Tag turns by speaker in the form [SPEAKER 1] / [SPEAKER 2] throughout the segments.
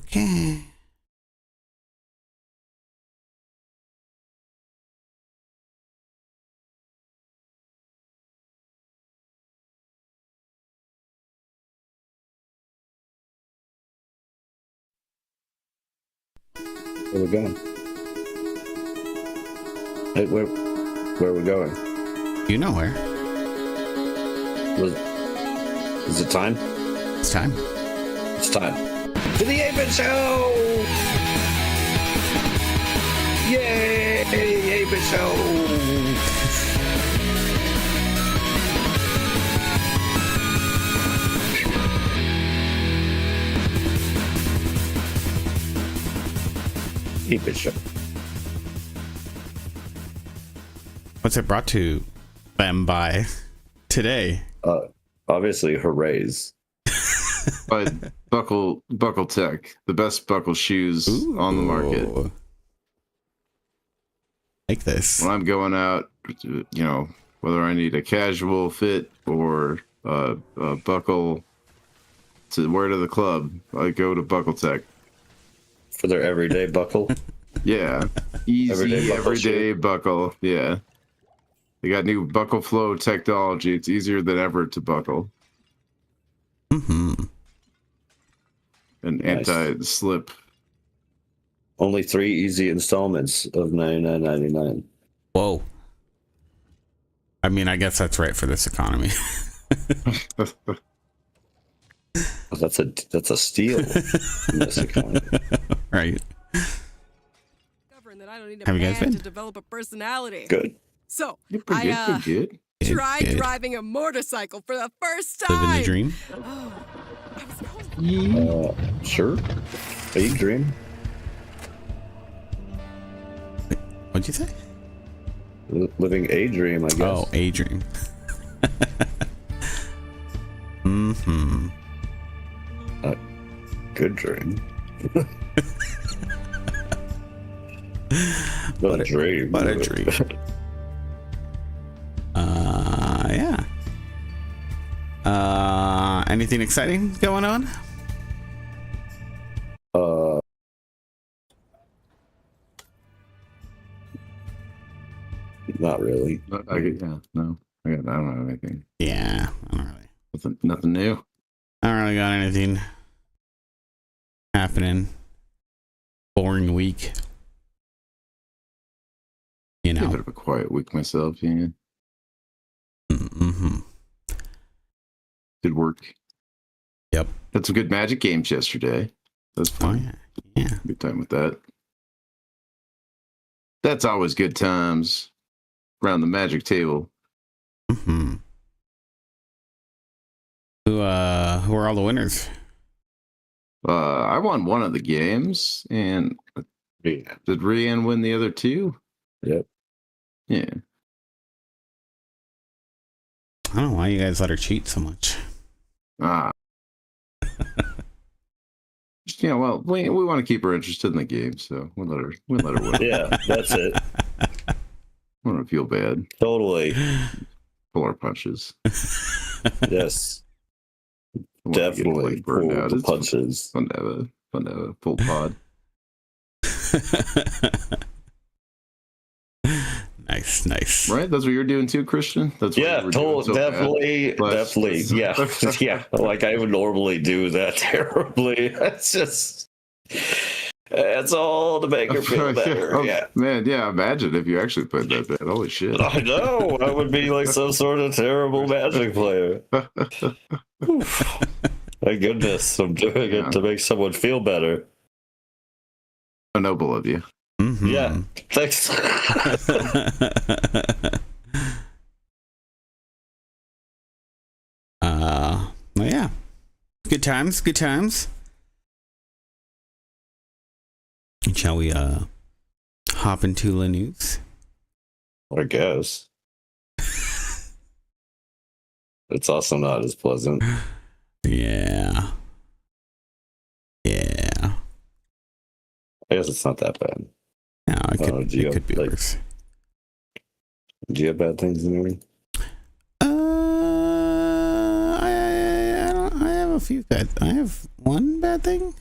[SPEAKER 1] Okay.
[SPEAKER 2] Where we going? Hey, where are we going?
[SPEAKER 1] You know where.
[SPEAKER 2] Is it time?
[SPEAKER 1] It's time.
[SPEAKER 2] It's time. To the Apen Show! Yay! Apen Show! Apen Show.
[SPEAKER 1] What's it brought to them by today?
[SPEAKER 2] Obviously, hoorays.
[SPEAKER 3] By Buckle Tech, the best buckle shoes on the market.
[SPEAKER 1] Like this.
[SPEAKER 3] When I'm going out, you know, whether I need a casual fit or a buckle to wear to the club, I go to Buckle Tech.
[SPEAKER 2] For their everyday buckle.
[SPEAKER 3] Yeah, easy
[SPEAKER 2] Everyday buckle
[SPEAKER 3] buckle. Yeah, they got new buckle flow technology. It's easier than ever to buckle.
[SPEAKER 1] Mm-hmm.
[SPEAKER 3] And
[SPEAKER 2] Nice.
[SPEAKER 3] anti-slip.
[SPEAKER 2] Only 3 easy installments of $99.99.
[SPEAKER 1] Whoa. I mean, I guess that's right for this economy.
[SPEAKER 2] That's a steal in this economy.
[SPEAKER 1] Right.
[SPEAKER 4] That I don't need a
[SPEAKER 1] Have you guys
[SPEAKER 4] man
[SPEAKER 1] been?
[SPEAKER 4] to develop a personality.
[SPEAKER 2] Good.
[SPEAKER 4] So
[SPEAKER 3] You're pretty
[SPEAKER 4] I
[SPEAKER 3] good.
[SPEAKER 4] tried
[SPEAKER 1] Good.
[SPEAKER 4] driving a motorcycle for the first time.
[SPEAKER 1] Living the dream.
[SPEAKER 4] Oh, I was going
[SPEAKER 2] Sure. Are you dream?
[SPEAKER 1] What'd you say?
[SPEAKER 2] Living a dream, I guess.
[SPEAKER 1] Oh, a dream. Mm-hmm.
[SPEAKER 2] Good dream. What a dream.
[SPEAKER 1] What a dream. Yeah. Anything exciting going on?
[SPEAKER 2] Not really.
[SPEAKER 3] No. I don't have anything.
[SPEAKER 1] Yeah, I don't really.
[SPEAKER 3] Nothing new.
[SPEAKER 1] I don't really got anything happening. Boring week. You
[SPEAKER 3] A bit
[SPEAKER 1] know.
[SPEAKER 3] of a quiet week myself. Yeah.
[SPEAKER 1] Mm-hmm.
[SPEAKER 3] Good work.
[SPEAKER 1] Yep.
[SPEAKER 3] Had some good Magic games yesterday. That's
[SPEAKER 1] Oh
[SPEAKER 3] fun.
[SPEAKER 1] yeah. Yeah.
[SPEAKER 3] Good time with that. That's always good times around the Magic table.
[SPEAKER 1] Mm-hmm. Who are all the winners?
[SPEAKER 3] I won one of the games, and
[SPEAKER 2] Yeah.
[SPEAKER 3] did Rian win the other two?
[SPEAKER 2] Yep.
[SPEAKER 3] Yeah.
[SPEAKER 1] I don't know why you guys let her cheat so much.
[SPEAKER 3] Ah. Yeah, well, we want to keep her interested in the game, so we'll let her win.
[SPEAKER 2] Yeah, that's it.
[SPEAKER 3] I don't feel bad.
[SPEAKER 2] Totally.
[SPEAKER 3] Pull our punches.
[SPEAKER 2] Yes.
[SPEAKER 3] I want to get,
[SPEAKER 2] Definitely.
[SPEAKER 3] like, burned
[SPEAKER 2] Pull
[SPEAKER 3] out.
[SPEAKER 2] the
[SPEAKER 3] It's
[SPEAKER 2] punches.
[SPEAKER 3] fun to have a full pod.
[SPEAKER 1] Nice.
[SPEAKER 3] Right? That's what you're doing too, Christian? That's what
[SPEAKER 2] Yeah,
[SPEAKER 3] you were doing so bad.
[SPEAKER 2] definitely. Yeah. Yeah. Like I would normally do that terribly. It's all to make her feel better. Yeah.
[SPEAKER 3] Man, yeah, imagine if you actually played that bad. Holy shit.
[SPEAKER 2] I know. I would be like some sort of terrible Magic player. Oof. My goodness, I'm doing it to make someone feel better.
[SPEAKER 3] So noble of you.
[SPEAKER 1] Mm-hmm.
[SPEAKER 2] Yeah, thanks.
[SPEAKER 1] Well, yeah. Good times. Shall we hop into the news?
[SPEAKER 2] I guess. It's also not as pleasant.
[SPEAKER 1] Yeah.
[SPEAKER 2] I guess it's not that bad.
[SPEAKER 1] No, it
[SPEAKER 2] do
[SPEAKER 1] could be
[SPEAKER 2] like,
[SPEAKER 1] worse.
[SPEAKER 2] Do you have bad things in your
[SPEAKER 1] I have a few bad. I have one bad thing.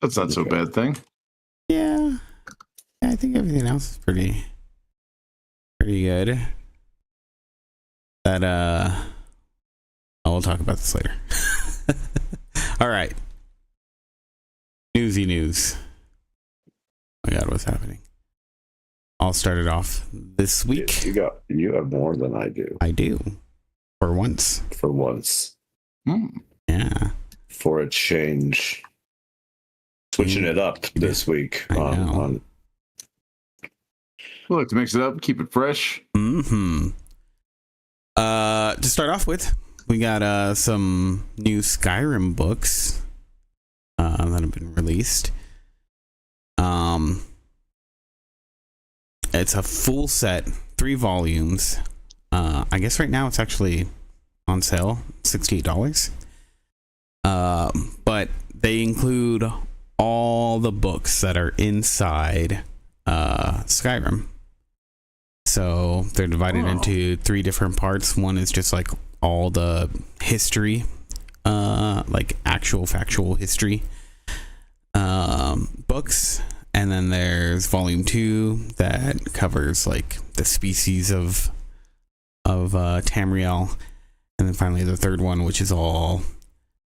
[SPEAKER 3] That's not so bad thing.
[SPEAKER 1] Yeah. I think everything else is pretty good. That we'll talk about this later. All right. Newsy news. Oh my God, what's happening? I'll start it off this week.
[SPEAKER 2] You have more than I do.
[SPEAKER 1] I do. For once.
[SPEAKER 2] For once.
[SPEAKER 1] Yeah.
[SPEAKER 2] For a change. Switching it up this week
[SPEAKER 1] I know.
[SPEAKER 2] on
[SPEAKER 3] Look, to mix it up, keep it fresh.
[SPEAKER 1] Mm-hmm. To start off with, we got some new Skyrim books that have been released. It's a full set, 3 volumes. I guess right now it's actually on sale, $68. But they include all the books that are inside Skyrim. So they're divided into 3 different parts. One is just like all the history, like actual factual history books. And then there's volume 2 that covers like the species of Tamriel. And then finally the 3rd one, which is all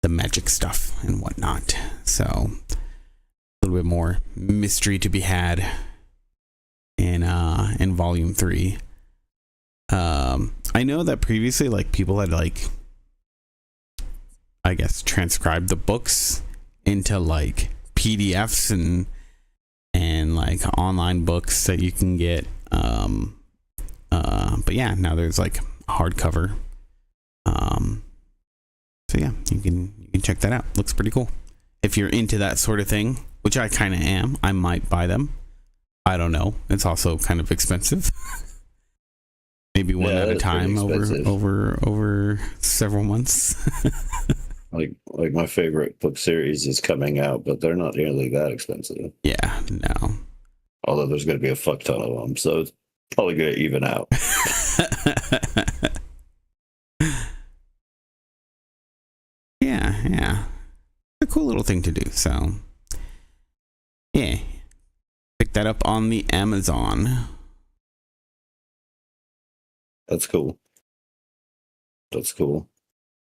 [SPEAKER 1] the magic stuff and whatnot. So a little bit more mystery to be had in volume 3. I know that previously like people had like, I guess, transcribed the books into like PDFs and like online books that you can get. But yeah, now there's like hardcover. So yeah, you can check that out. Looks pretty cool. If you're into that sort of thing, which I kind of am, I might buy them. I don't know. It's also kind of expensive. Maybe one at a time over several months.
[SPEAKER 2] like my favorite book series is coming out, but they're not nearly that expensive.
[SPEAKER 1] Yeah, no.
[SPEAKER 2] Although there's going to be a fuck ton of them, so it's probably going to even out.
[SPEAKER 1] Yeah. A cool little thing to do. So, yeah. Pick that up on the Amazon.
[SPEAKER 2] That's cool.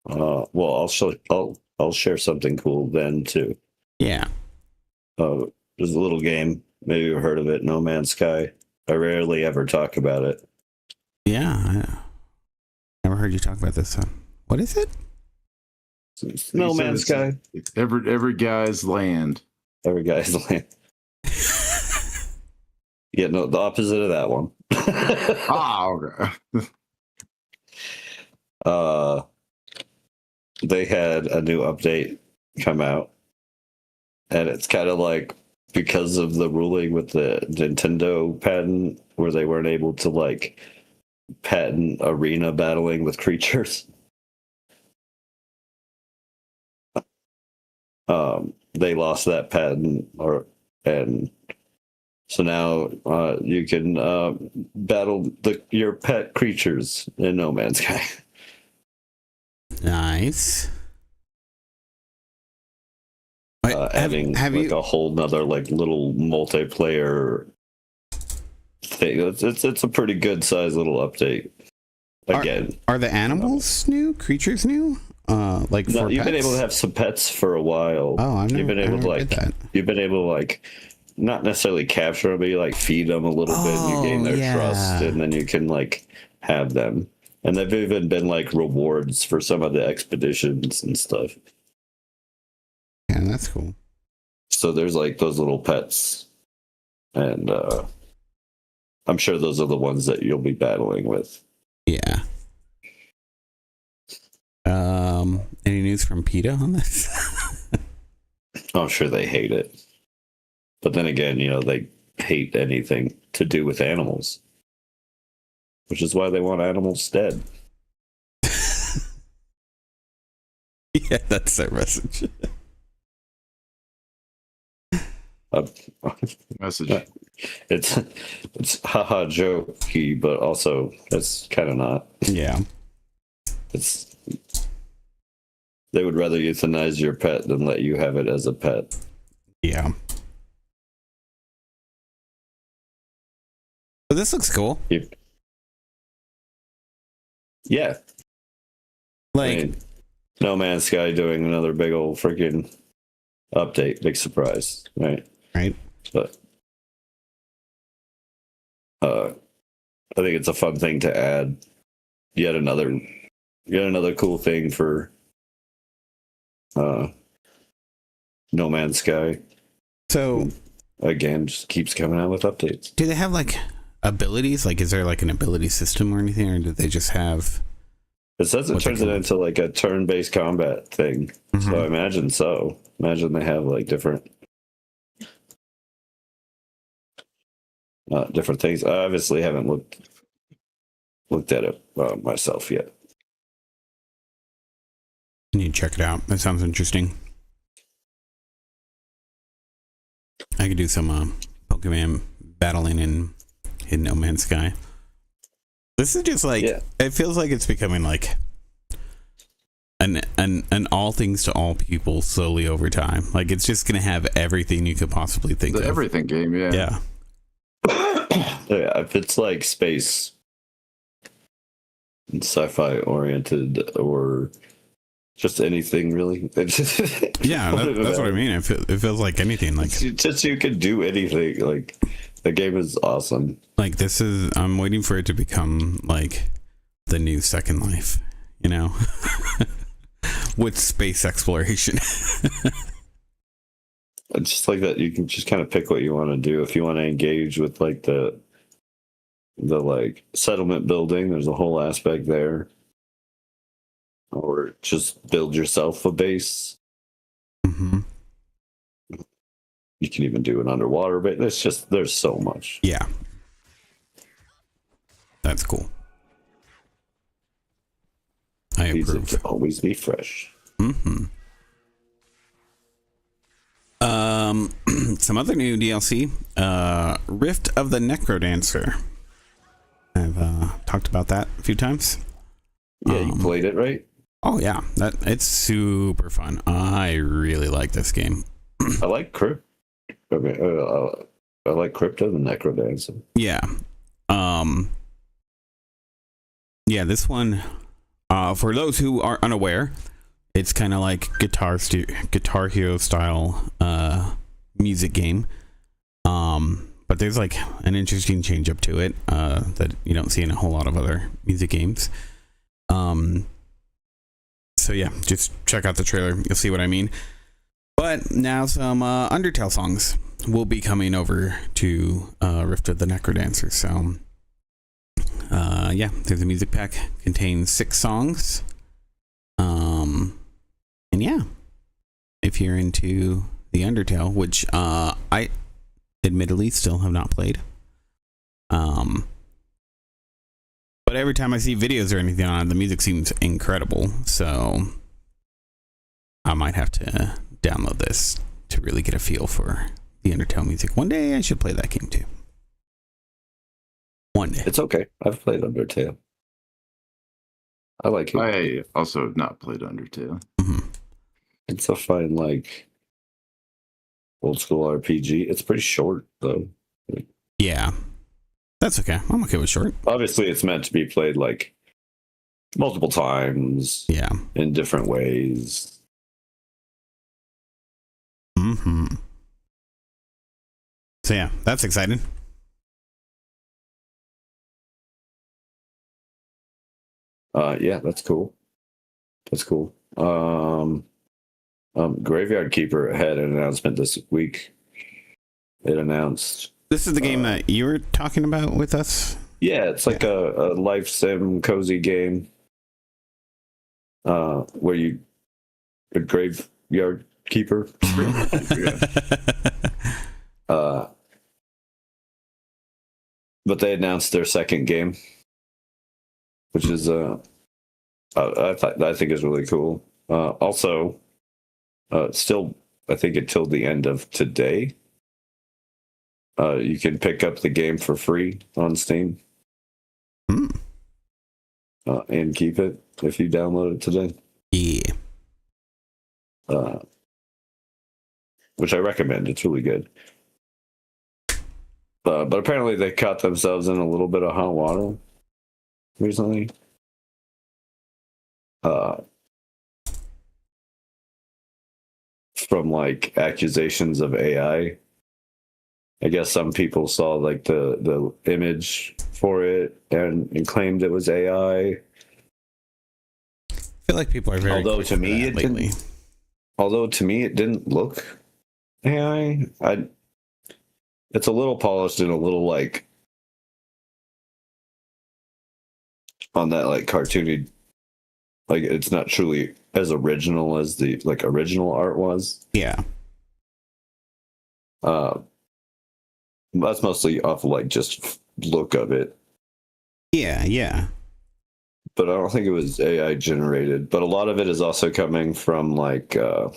[SPEAKER 2] Well, I'll share something cool then too.
[SPEAKER 1] Yeah.
[SPEAKER 2] There's a little game. Maybe you've heard of it. No Man's Sky. I rarely ever talk about it.
[SPEAKER 1] Yeah. I never heard you talk about this one. What is it?
[SPEAKER 2] No Man's Sky.
[SPEAKER 3] Every guy's land.
[SPEAKER 2] Every guy's land. Yeah, no, the opposite of that one.
[SPEAKER 3] Okay.
[SPEAKER 2] They had a new update come out, and it's kind of like because of the ruling with the Nintendo patent where they weren't able to like patent arena battling with creatures. They lost that patent, and so now you can battle your pet creatures in No Man's Sky.
[SPEAKER 1] Nice.
[SPEAKER 2] Having a whole nother like little multiplayer thing. It's a pretty good sized little update. Again,
[SPEAKER 1] are the animals new? Creatures new? Like
[SPEAKER 2] no,
[SPEAKER 1] for
[SPEAKER 2] you've been
[SPEAKER 1] pets?
[SPEAKER 2] able to have some pets for a while.
[SPEAKER 1] Oh,
[SPEAKER 2] You've been able to like not necessarily capture them, but you like feed them a little bit and you gain their trust, and then you can like have them. And they've even been like rewards for some of the expeditions and stuff.
[SPEAKER 1] Yeah, that's cool.
[SPEAKER 2] So there's like those little pets, and I'm sure those are the ones that you'll be battling with.
[SPEAKER 1] Yeah. Any news from PETA on this?
[SPEAKER 2] I'm sure they hate it. But then again, they hate anything to do with animals. Which is why they want animals dead.
[SPEAKER 1] Yeah, that's their message.
[SPEAKER 3] Message.
[SPEAKER 2] It's haha jokey, but also it's kind of not.
[SPEAKER 1] Yeah.
[SPEAKER 2] They would rather euthanize your pet than let you have it as a pet.
[SPEAKER 1] Yeah. But this looks cool.
[SPEAKER 2] Yeah.
[SPEAKER 1] Like,
[SPEAKER 2] I mean, No Man's Sky doing another big old freaking update. Big surprise, right?
[SPEAKER 1] right?
[SPEAKER 2] But I think it's a fun thing to add. Yet another cool thing for No Man's Sky.
[SPEAKER 1] So,
[SPEAKER 2] Again, just keeps coming out with updates.
[SPEAKER 1] do they have like abilities? Like, is there like an ability system or anything, or do they just have?
[SPEAKER 2] It says it
[SPEAKER 1] What they
[SPEAKER 2] turns it
[SPEAKER 1] can-
[SPEAKER 2] into like a turn-based combat thing.
[SPEAKER 1] Mhm.
[SPEAKER 2] So I imagine so. Imagine they have like different things. I obviously haven't looked at it myself yet.
[SPEAKER 1] I need to check it out. That sounds interesting. I could do some Pokemon battling in No Man's Sky. This is just like,
[SPEAKER 2] Yeah.
[SPEAKER 1] it feels like it's becoming like an all things to all people slowly over time. Like, it's just gonna have everything you could possibly think
[SPEAKER 3] The
[SPEAKER 1] of.
[SPEAKER 3] everything game, yeah.
[SPEAKER 1] Yeah.
[SPEAKER 2] Yeah, if it's like space and sci-fi oriented or just anything really.
[SPEAKER 1] Yeah, that's what I mean. It feels like anything. Like,
[SPEAKER 2] Just you can do anything. Like the game is awesome.
[SPEAKER 1] like this is, I'm waiting for it to become like the new Second Life, you know, with space exploration.
[SPEAKER 2] It's just like that. You can just kind of pick what you want to do. If you want to engage with like the like settlement building, there's a whole aspect there. Or just build yourself a base.
[SPEAKER 1] Hmm.
[SPEAKER 2] You can even do an underwater base. There's so much.
[SPEAKER 1] Yeah. That's cool. I
[SPEAKER 2] Needs it
[SPEAKER 1] approve.
[SPEAKER 2] to always be fresh.
[SPEAKER 1] Mm-hmm. Some other new DLC, Rift of the Necrodancer. I've talked about that a few times.
[SPEAKER 2] Yeah, you played it, right?
[SPEAKER 1] Oh yeah, it's super fun. I really like this game.
[SPEAKER 2] I like Crypt. I mean, I like Crypto the Necrodancer.
[SPEAKER 1] Yeah. Yeah, this one, for those who are unaware, it's kind of like Guitar Hero style music game. But there's like an interesting change up to it that you don't see in a whole lot of other music games. So yeah, just check out the trailer. You'll see what I mean. But now some Undertale songs will be coming over to Rift of the Necrodancer. So yeah, there's a music pack, contains 6 songs. And yeah, if you're into the Undertale, which I admittedly still have not played. But every time I see videos or anything on it, the music seems incredible. So I might have to download this to really get a feel for the Undertale music. One day I should play that game too. One day.
[SPEAKER 2] It's okay. I've played Undertale. I like it.
[SPEAKER 3] I also have not played Undertale.
[SPEAKER 1] Mm-hmm.
[SPEAKER 2] It's a fine, like, old school RPG. It's pretty short, though.
[SPEAKER 1] Yeah. That's okay. I'm okay with short.
[SPEAKER 2] Obviously, it's meant to be played, like, multiple times
[SPEAKER 1] Yeah.
[SPEAKER 2] in different ways.
[SPEAKER 1] Mm-hmm. So yeah, that's exciting.
[SPEAKER 2] Yeah, that's cool. That's cool. Graveyard Keeper had an announcement this week. It announced.
[SPEAKER 1] This is the game that you were talking about with us.
[SPEAKER 2] Yeah, it's like a life sim cozy game. Where you a graveyard keeper. But they announced their second game, which is I think is really cool. Also, still I think until the end of today, you can pick up the game for free on Steam. And keep it if you download it today.
[SPEAKER 1] Yeah.
[SPEAKER 2] which I recommend. It's really good. But apparently they caught themselves in a little bit of hot water recently. From like accusations of AI. I guess some people saw like the image for it and claimed it was AI.
[SPEAKER 1] I feel like people are very.
[SPEAKER 2] Although to me it didn't look AI. It's a little polished and a little like on that like cartoony, like it's not truly as original as the like original art was.
[SPEAKER 1] Yeah.
[SPEAKER 2] That's mostly off of like just look of it.
[SPEAKER 1] Yeah.
[SPEAKER 2] But I don't think it was AI generated. But a lot of it is also coming from like a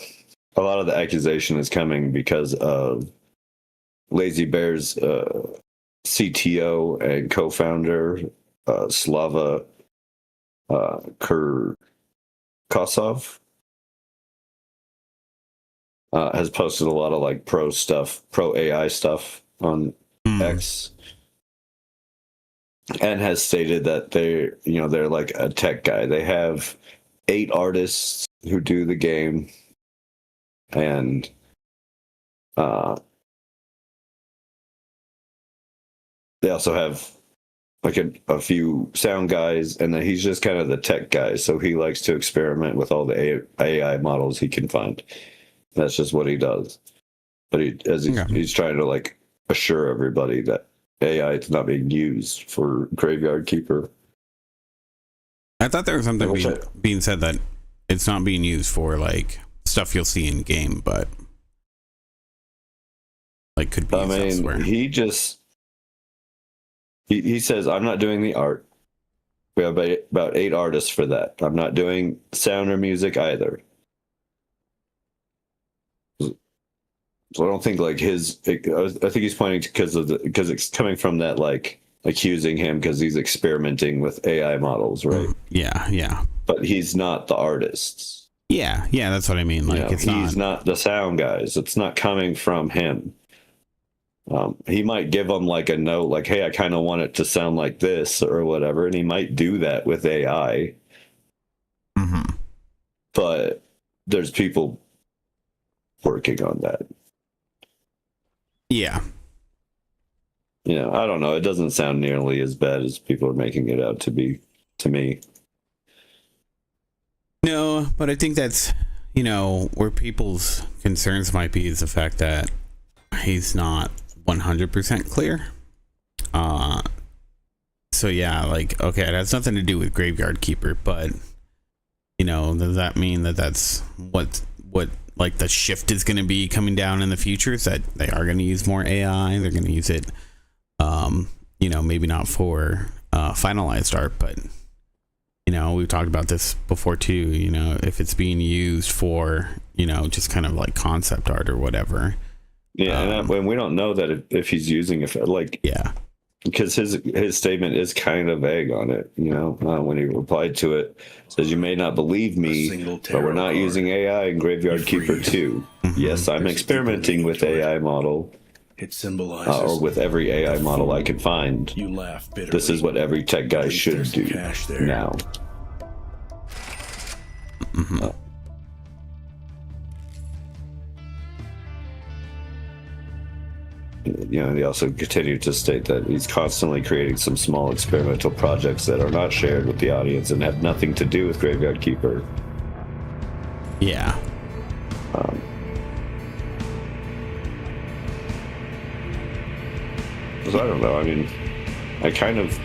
[SPEAKER 2] lot of the accusation is coming because of Lazy Bear's CTO and co-founder Slava Kurkosov has posted a lot of like pro AI stuff on X, and has stated that they're like a tech guy. They have 8 artists who do the game, and they also have like a few sound guys, and then he's just kind of the tech guy. So he likes to experiment with all the AI models he can find. That's just what he does. But he's trying to like assure everybody that AI is not being used for Graveyard Keeper.
[SPEAKER 1] I thought there was something being said that it's not being used for like stuff you'll see in game, but like could be used elsewhere.
[SPEAKER 2] He says, I'm not doing the art. We have about 8 artists for that. I'm not doing sound or music either. So I don't think like I think he's pointing to because it's coming from that like accusing him because he's experimenting with AI models, right?
[SPEAKER 1] Yeah.
[SPEAKER 2] But he's not the artists.
[SPEAKER 1] Yeah, that's what I mean. Like
[SPEAKER 2] he's not the sound guys. It's not coming from him. He might give them like a note, like, "Hey, I kind of want it to sound like this" or whatever, and he might do that with AI.
[SPEAKER 1] Mm-hmm.
[SPEAKER 2] But there's people working on that.
[SPEAKER 1] Yeah.
[SPEAKER 2] I don't know. It doesn't sound nearly as bad as people are making it out to be, to me.
[SPEAKER 1] No, but I think that's, where people's concerns might be is the fact that he's not 100% clear. So yeah, like, okay, it has nothing to do with Graveyard Keeper, but, does that mean that that's what like the shift is going to be coming down in the future, is that they are going to use more AI? They're going to use it, maybe not for finalized art, but we've talked about this before too. If it's being used for just kind of like concept art or whatever.
[SPEAKER 2] Yeah, and we don't know that if he's using it, like,
[SPEAKER 1] yeah,
[SPEAKER 2] because his statement is kind of vague on it. When he replied to it, says, "You may not believe me, but we're not using AI in Graveyard Keeper 2. Yes, I'm experimenting with AI model.
[SPEAKER 5] It symbolizes
[SPEAKER 2] or with every AI model I can find.
[SPEAKER 5] You laugh bitterly.
[SPEAKER 2] This is what every tech guy should do now." He also continued to state that he's constantly creating some small experimental projects that are not shared with the audience and have nothing to do with Graveyard Keeper.
[SPEAKER 1] Yeah.
[SPEAKER 2] So I don't know. I mean, I kind of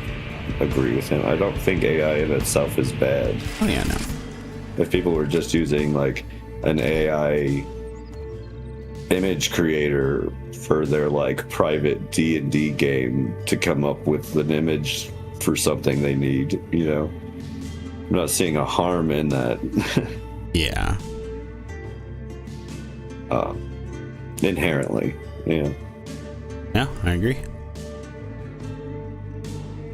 [SPEAKER 2] agree with him. I don't think AI in itself is bad.
[SPEAKER 1] Oh yeah, no.
[SPEAKER 2] If people were just using like an AI image creator for their like private D&D game to come up with an image for something they need, I'm not seeing a harm in that.
[SPEAKER 1] Yeah.
[SPEAKER 2] Inherently, yeah.
[SPEAKER 1] Yeah, I agree.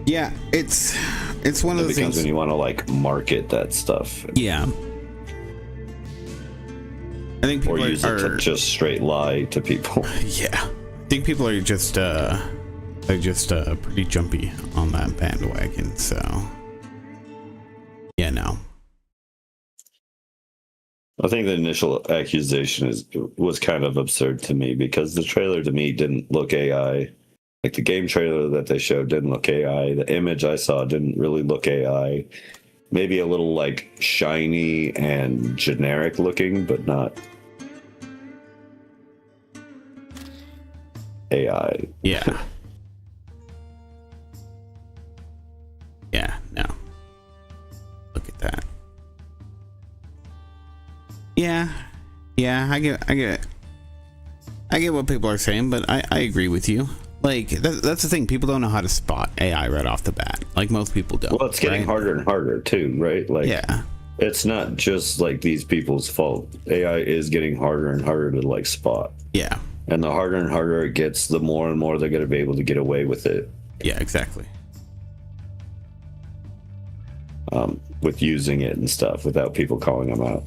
[SPEAKER 1] Yeah, it's one of the things
[SPEAKER 2] when you want to like market that stuff.
[SPEAKER 1] Yeah. I think
[SPEAKER 2] or
[SPEAKER 1] people
[SPEAKER 2] use it to just straight lie to people.
[SPEAKER 1] Yeah, I think people are just pretty jumpy on that bandwagon. So yeah, no.
[SPEAKER 2] I think the initial accusation was kind of absurd to me because the trailer to me didn't look AI. Like the game trailer that they showed didn't look AI. The image I saw didn't really look AI. Maybe a little like shiny and generic looking, but not AI.
[SPEAKER 1] Yeah. Yeah, no. Look at that. Yeah, I get what people are saying, but I agree with you. Like that's the thing, people don't know how to spot AI right off the bat. Like most people don't.
[SPEAKER 2] Well, it's getting harder and harder too, right? Like,
[SPEAKER 1] yeah,
[SPEAKER 2] it's not just like these people's fault. AI is getting harder and harder to like spot.
[SPEAKER 1] Yeah,
[SPEAKER 2] and the harder and harder it gets, the more and more they're going to be able to get away with it.
[SPEAKER 1] Yeah, exactly.
[SPEAKER 2] With using it and stuff without people calling them out.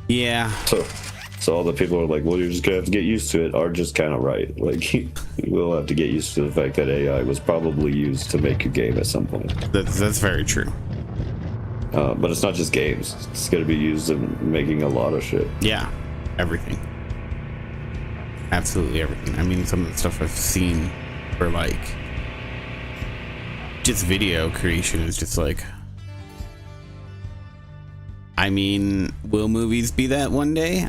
[SPEAKER 1] Yeah.
[SPEAKER 2] So all the people are like, well, you're just gonna have to get used to it, are just kind of right. Like, you will have to get used to the fact that AI was probably used to make a game at some point.
[SPEAKER 1] That's very true.
[SPEAKER 2] But it's not just games. It's gonna be used in making a lot of shit.
[SPEAKER 1] Yeah, everything. Absolutely everything. I mean, some of the stuff I've seen for like just video creation is just like, I mean, will movies be that one day?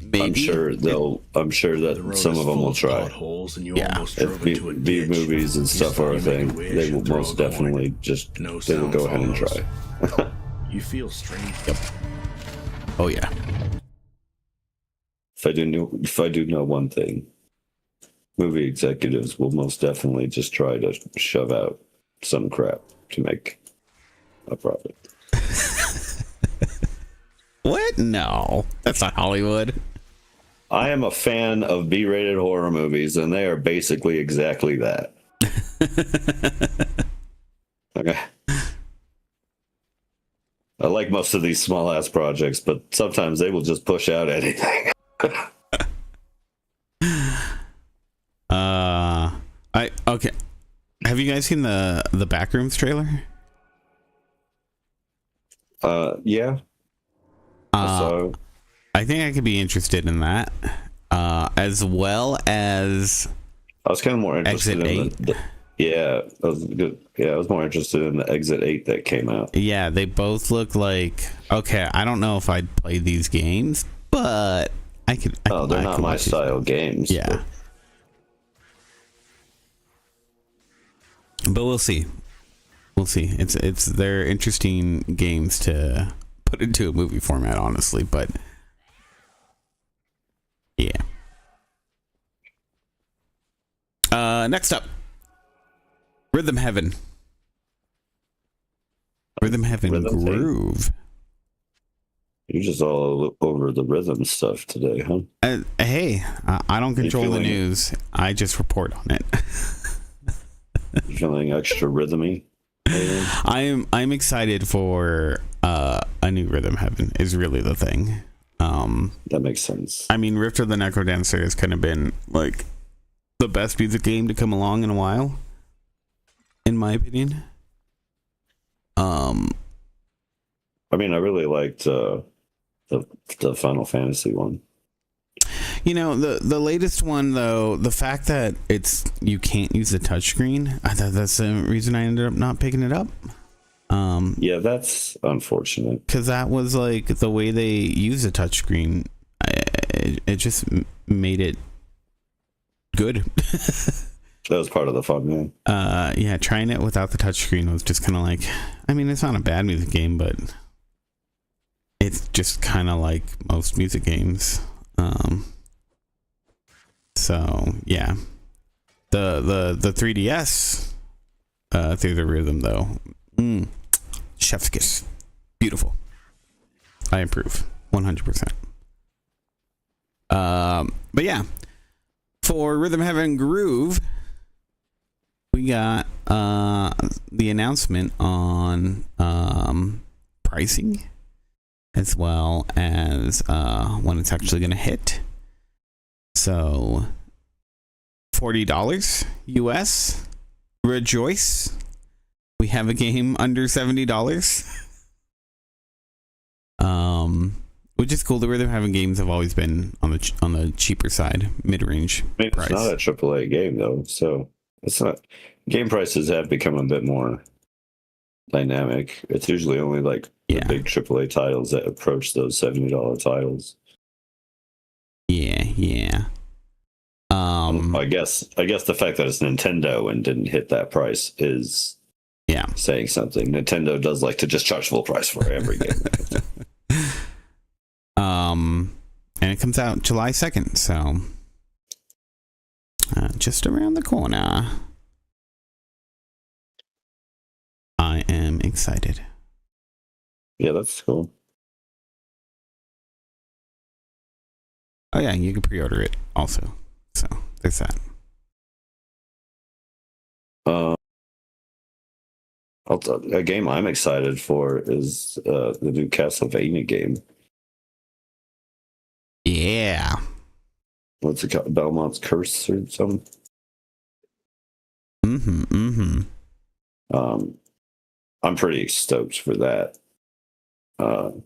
[SPEAKER 1] Maybe.
[SPEAKER 2] I'm sure that some of them will try.
[SPEAKER 1] Yeah,
[SPEAKER 2] if B movies and stuff are a thing, they will most definitely they will go ahead and try.
[SPEAKER 5] You feel strange.
[SPEAKER 1] Yep. Oh yeah.
[SPEAKER 2] If I do know one thing, movie executives will most definitely just try to shove out some crap to make a profit.
[SPEAKER 1] What? No, that's not Hollywood.
[SPEAKER 2] I am a fan of B-rated horror movies, and they are basically exactly that. Okay. I like most of these small-ass projects, but sometimes they will just push out anything.
[SPEAKER 1] Okay. Have you guys seen the Backrooms trailer?
[SPEAKER 2] Yeah. So
[SPEAKER 1] I think I could be interested in that, as well as
[SPEAKER 2] I was kind of more interested
[SPEAKER 1] Exit 8.
[SPEAKER 2] I was good. Yeah, I was more interested in the Exit 8 that came out.
[SPEAKER 1] Yeah, they both look like, okay, I don't know if I'd play these games, but I could.
[SPEAKER 2] They're not my style games.
[SPEAKER 1] Yeah. But we'll see. We'll see. They're interesting games to put into a movie format, honestly, but yeah. Next up, Rhythm Heaven. Rhythm Heaven Groove.
[SPEAKER 2] You're just all over the rhythm stuff today, huh?
[SPEAKER 1] Hey, I don't control the news. I just report on it.
[SPEAKER 2] You're feeling extra rhythmy?
[SPEAKER 1] I'm excited for a new Rhythm Heaven is really the thing.
[SPEAKER 2] That makes sense.
[SPEAKER 1] I mean, Rift of the Necrodancer has kind of been like the best music game to come along in a while, in my opinion.
[SPEAKER 2] I mean, I really liked the Final Fantasy one.
[SPEAKER 1] You know, the latest one though, the fact that you can't use the touchscreen, I thought that's the reason I ended up not picking it up.
[SPEAKER 2] Yeah, that's unfortunate.
[SPEAKER 1] Because that was like the way they use the touchscreen. It just made it good.
[SPEAKER 2] That was part of the fun, man.
[SPEAKER 1] Yeah, trying it without the touchscreen was just kind of like, I mean, it's not a bad music game, but it's just kind of like most music games. So yeah, the 3DS through the rhythm though, chef's kiss, beautiful. I approve 100%. But yeah, for Rhythm Heaven Groove, we got the announcement on pricing, as well as when it's actually going to hit. So $40 US. Rejoice. We have a game under $70. Which is cool. The way they're having games have always been on the cheaper side, mid-range
[SPEAKER 2] I mean,
[SPEAKER 1] price.
[SPEAKER 2] it's not a AAA game though, so it's not. Game prices have become a bit more dynamic. It's usually only like the big AAA titles that approach those $70 titles.
[SPEAKER 1] Yeah.
[SPEAKER 2] I guess the fact that it's Nintendo and didn't hit that price is saying something. Nintendo does like to just charge full price for every game.
[SPEAKER 1] And it comes out July 2nd, so just around the corner. I am excited.
[SPEAKER 2] Yeah, that's cool.
[SPEAKER 1] Oh yeah, you can pre-order it also. So there's that.
[SPEAKER 2] A game I'm excited for is the new Castlevania game.
[SPEAKER 1] Yeah.
[SPEAKER 2] What's it called? Belmont's Curse or something? I'm pretty stoked for that. And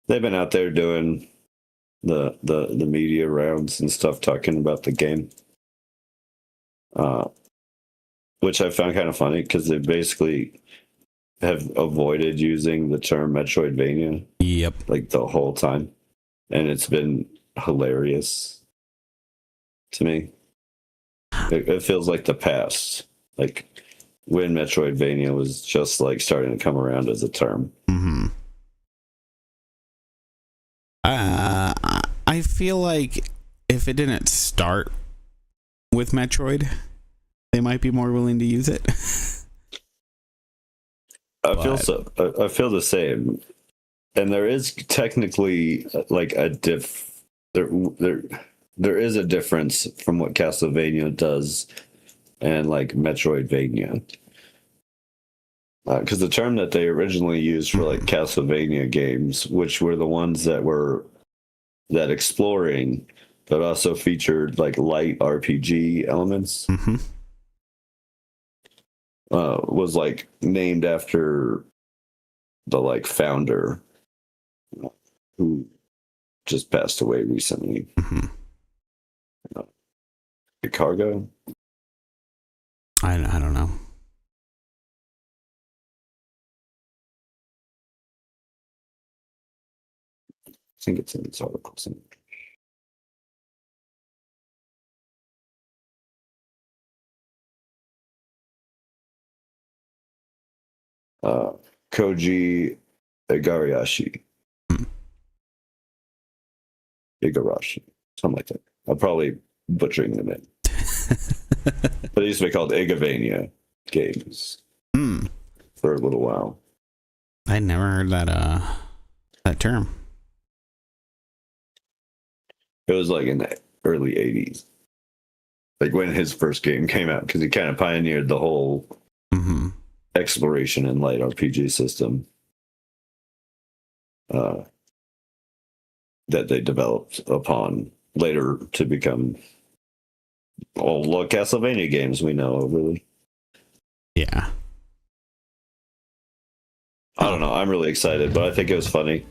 [SPEAKER 2] they've been out there doing the media rounds and stuff talking about the game. Which I found kind of funny because they basically have avoided using the term Metroidvania.
[SPEAKER 1] Yep.
[SPEAKER 2] Like the whole time. And it's been hilarious to me. It feels like the past. Like when Metroidvania was just like starting to come around as a term.
[SPEAKER 1] I feel like if it didn't start with Metroid, they might be more willing to use it.
[SPEAKER 2] I feel the same. And there is technically like there is a difference from what Castlevania does and like Metroidvania. Because the term that they originally used for like Castlevania games, which were the ones that were that exploring, but also featured like light RPG elements, was like named after the like founder who just passed away recently. Cargo?
[SPEAKER 1] I don't know.
[SPEAKER 2] I think it's in this article somewhere. Koji Igarashi. Igarashi. Something like that. I'm probably butchering the name. But it used to be called Igavania Games for a little while.
[SPEAKER 1] I never heard that term.
[SPEAKER 2] It was like in the early 80s. Like when his first game came out, because he kind of pioneered the whole exploration and light RPG system that they developed upon later to become all the Castlevania games we know of, really.
[SPEAKER 1] Yeah.
[SPEAKER 2] I don't know. I'm really excited, but I think it was funny.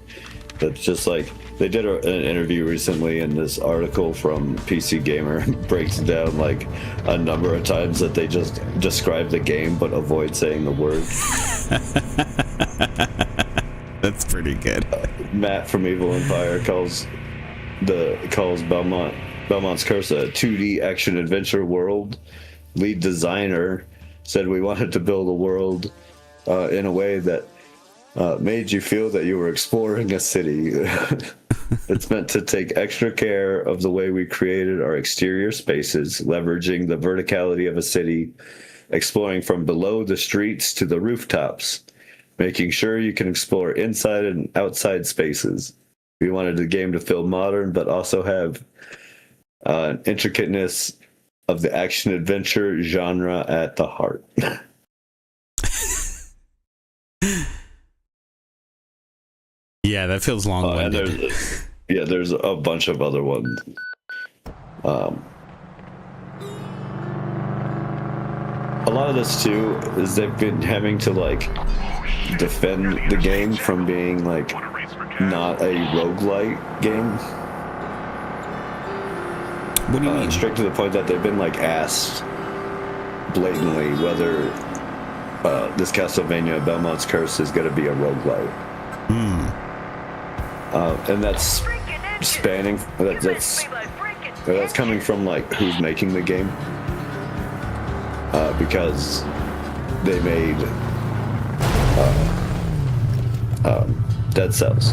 [SPEAKER 2] That's just like they did an interview recently, and this article from PC Gamer breaks down like a number of times that they just describe the game but avoid saying the word.
[SPEAKER 1] That's pretty good.
[SPEAKER 2] Matt from Evil Empire calls Belmont's Curse a 2D action adventure world. Lead designer said we wanted to build a world in a way that made you feel that you were exploring a city. It's meant to take extra care of the way we created our exterior spaces, leveraging the verticality of a city, exploring from below the streets to the rooftops, making sure you can explore inside and outside spaces. We wanted the game to feel modern, but also have intricateness of the action adventure genre at the heart.
[SPEAKER 1] Yeah, that feels
[SPEAKER 2] And
[SPEAKER 1] long-winded.
[SPEAKER 2] there's a bunch of other ones. A lot of this too is they've been having to like defend the game from being like not a roguelite game.
[SPEAKER 1] What do you mean?
[SPEAKER 2] Straight to the point that they've been like asked blatantly whether this Castlevania Belmont's Curse is going to be a roguelite. And that's spanning that's coming from like who's making the game, because they made Dead Cells.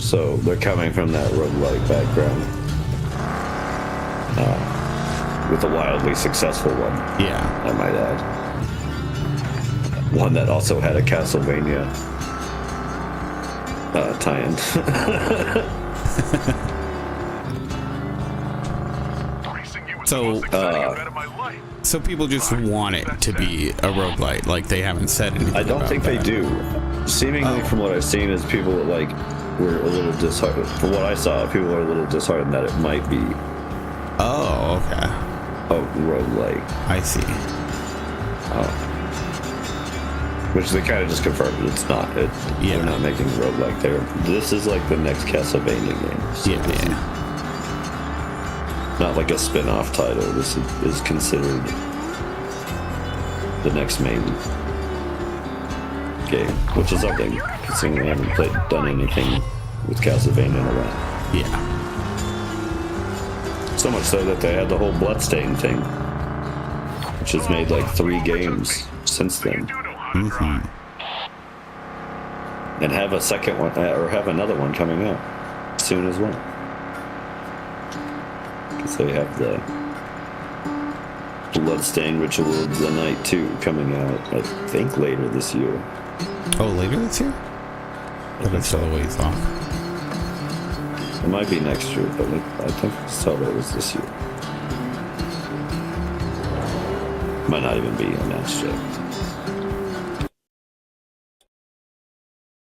[SPEAKER 2] So they're coming from that roguelike background, with a wildly successful one,
[SPEAKER 1] Yeah.
[SPEAKER 2] I might add. One that also had a Castlevania tie-in.
[SPEAKER 1] So people just want it to be a roguelite, like they haven't said anything.
[SPEAKER 2] I don't
[SPEAKER 1] about
[SPEAKER 2] think they
[SPEAKER 1] that.
[SPEAKER 2] do. Seemingly, from what I've seen, is people like were a little disheartened. From what I saw, people are a little disheartened that it might be
[SPEAKER 1] Oh, okay.
[SPEAKER 2] a roguelike,
[SPEAKER 1] I see.
[SPEAKER 2] which they kind of just confirmed it's not.
[SPEAKER 1] Yeah.
[SPEAKER 2] They're not making a roguelike there. This is like the next Castlevania game. So
[SPEAKER 1] Yeah,
[SPEAKER 2] this is
[SPEAKER 1] yeah.
[SPEAKER 2] not like a spin-off title. This is considered the next main game, which is something, considering we haven't done anything with Castlevania in a while.
[SPEAKER 1] Yeah.
[SPEAKER 2] So much so that they had the whole Bloodstained thing, which has made like 3 games since then. And have a second one, or have another one coming out soon as well. Because they have the Bloodstained Ritual of the Night 2 coming out, I think, later this year.
[SPEAKER 1] Oh, later this year? But it's still a ways off.
[SPEAKER 2] It might be next year, but I think I saw that it was this year. Might not even be announced yet.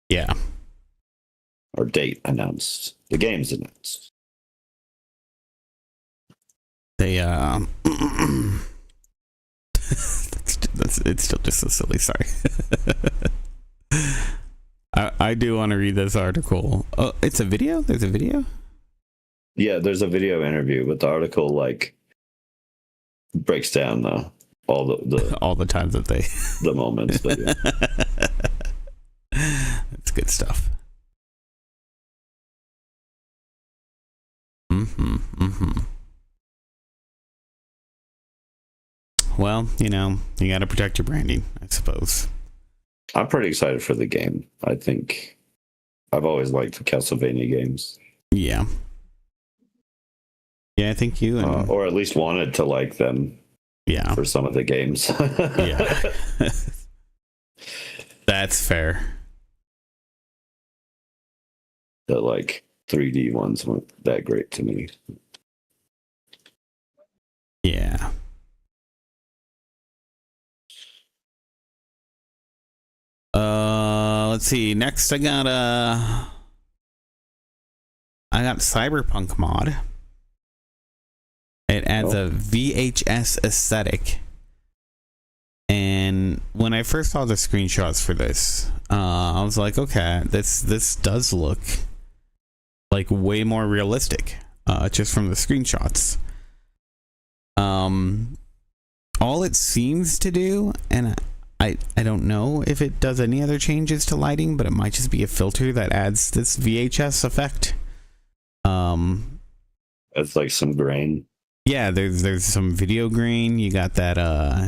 [SPEAKER 1] Yeah.
[SPEAKER 2] Or date announced. The game's announced.
[SPEAKER 1] They it's still just so silly, sorry. I do want to read this article. Oh, it's a video? There's a video?
[SPEAKER 2] Yeah, there's a video interview, but the article like breaks down all the
[SPEAKER 1] All the times that they
[SPEAKER 2] the moments. But yeah.
[SPEAKER 1] It's good stuff. Well, you gotta protect your branding, I suppose.
[SPEAKER 2] I'm pretty excited for the game. I think I've always liked the Castlevania games.
[SPEAKER 1] Yeah. Yeah, I think you and
[SPEAKER 2] Or at least wanted to like them
[SPEAKER 1] yeah.
[SPEAKER 2] for some of the games.
[SPEAKER 1] Yeah. That's fair.
[SPEAKER 2] The like 3D ones weren't that great to me.
[SPEAKER 1] Yeah. Let's see. Next I got Cyberpunk mod. It adds a VHS aesthetic. And when I first saw the screenshots for this, I was like, okay, this does look like way more realistic, just from the screenshots. All it seems to do, and I don't know if it does any other changes to lighting, but it might just be a filter that adds this VHS effect.
[SPEAKER 2] It's like some grain.
[SPEAKER 1] Yeah, there's some video grain. You got that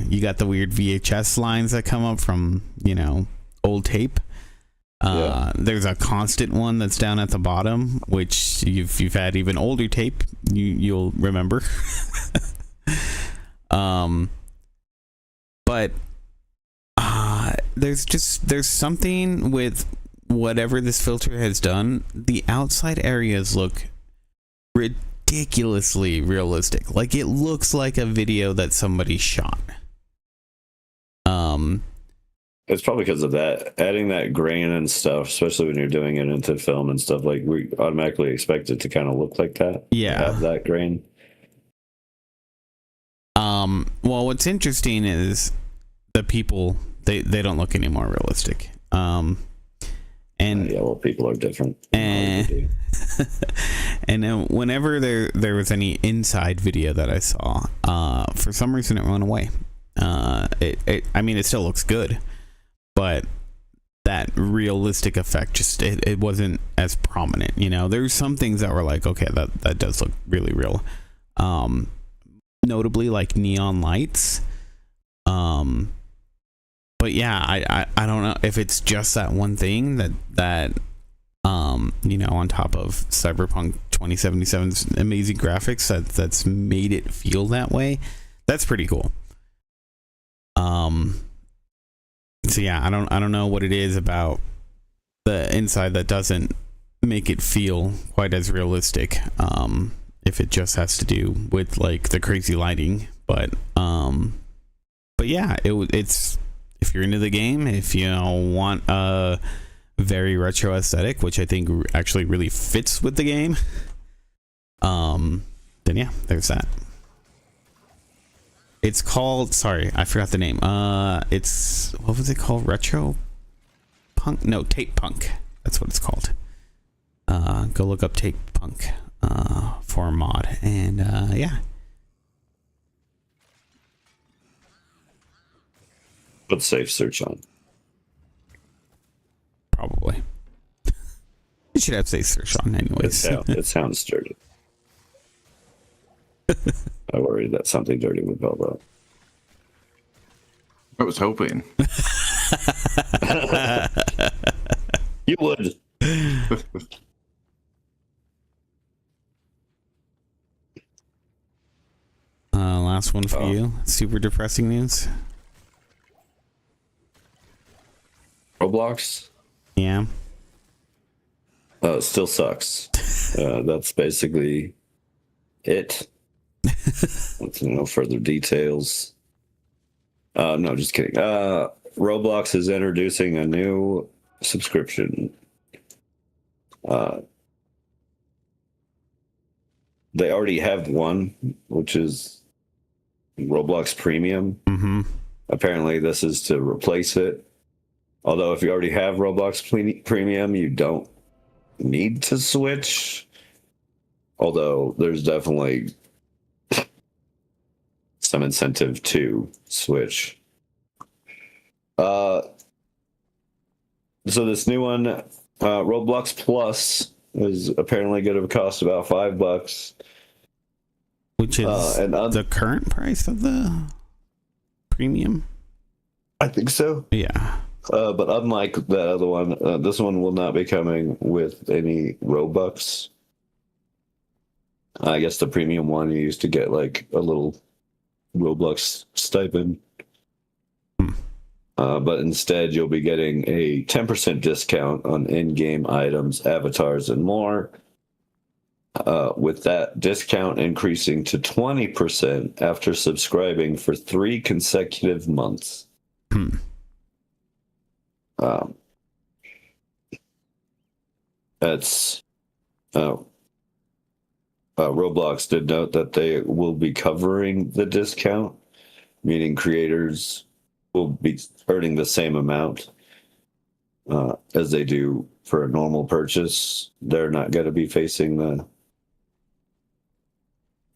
[SPEAKER 1] you got the weird VHS lines that come up from, old tape. There's a constant one that's down at the bottom, which if you've had even older tape, you'll remember. But there's something with whatever this filter has done. The outside areas look ridiculous ridiculously realistic. Like, it looks like a video that somebody shot.
[SPEAKER 2] It's probably because of that. Adding that grain and stuff, especially when you're doing it into film and stuff, like, we automatically expect it to kind of look like that.
[SPEAKER 1] Yeah.
[SPEAKER 2] Have that grain.
[SPEAKER 1] Well, what's interesting is the people, they don't look any more realistic. And
[SPEAKER 2] Yeah, well, people are different.
[SPEAKER 1] and then whenever there was any inside video that I saw, for some reason it went away. I mean, it still looks good, but that realistic effect just it wasn't as prominent. You know, there's some things that were like, okay, that does look really real. Notably like neon lights. But yeah, I don't know if it's just that one thing that you know, on top of Cyberpunk 2077's amazing graphics that's made it feel that way. That's pretty cool. So yeah, I don't know what it is about the inside that doesn't make it feel quite as realistic. If it just has to do with like the crazy lighting, but yeah, it's, if you're into the game, if you want a very retro aesthetic, which I think actually really fits with the game, then yeah, there's that. It's called, sorry, I forgot the name. It's, what was it called? Retro Punk? No, Tape Punk. That's what it's called. Go look up Tape Punk for a mod, and yeah.
[SPEAKER 2] Put safe search on.
[SPEAKER 1] Probably. You should have safe search on anyways.
[SPEAKER 2] It sounds dirty. I worry that something dirty would pop up.
[SPEAKER 3] I was hoping.
[SPEAKER 2] You would.
[SPEAKER 1] Last one for you. Super depressing news.
[SPEAKER 2] Roblox?
[SPEAKER 1] Yeah.
[SPEAKER 2] It still sucks. That's basically it. With no further details. No, just kidding. Roblox is introducing a new subscription. They already have one, which is Roblox Premium.
[SPEAKER 1] Mm-hmm.
[SPEAKER 2] Apparently, this is to replace it. Although, if you already have Roblox Premium, you don't need to switch. Although, there's definitely some incentive to switch. So this new one, Roblox Plus, is apparently going to cost about $5.
[SPEAKER 1] Which is the current price of the premium?
[SPEAKER 2] I think so.
[SPEAKER 1] Yeah.
[SPEAKER 2] But unlike that other one, this one will not be coming with any Robux. I guess the premium one, you used to get like a little Roblox stipend. But instead, you'll be getting a 10% discount on in-game items, avatars, and more. With that discount increasing to 20% after subscribing for 3 consecutive months. That's Roblox did note that they will be covering the discount, meaning creators will be earning the same amount as they do for a normal purchase. They're not going to be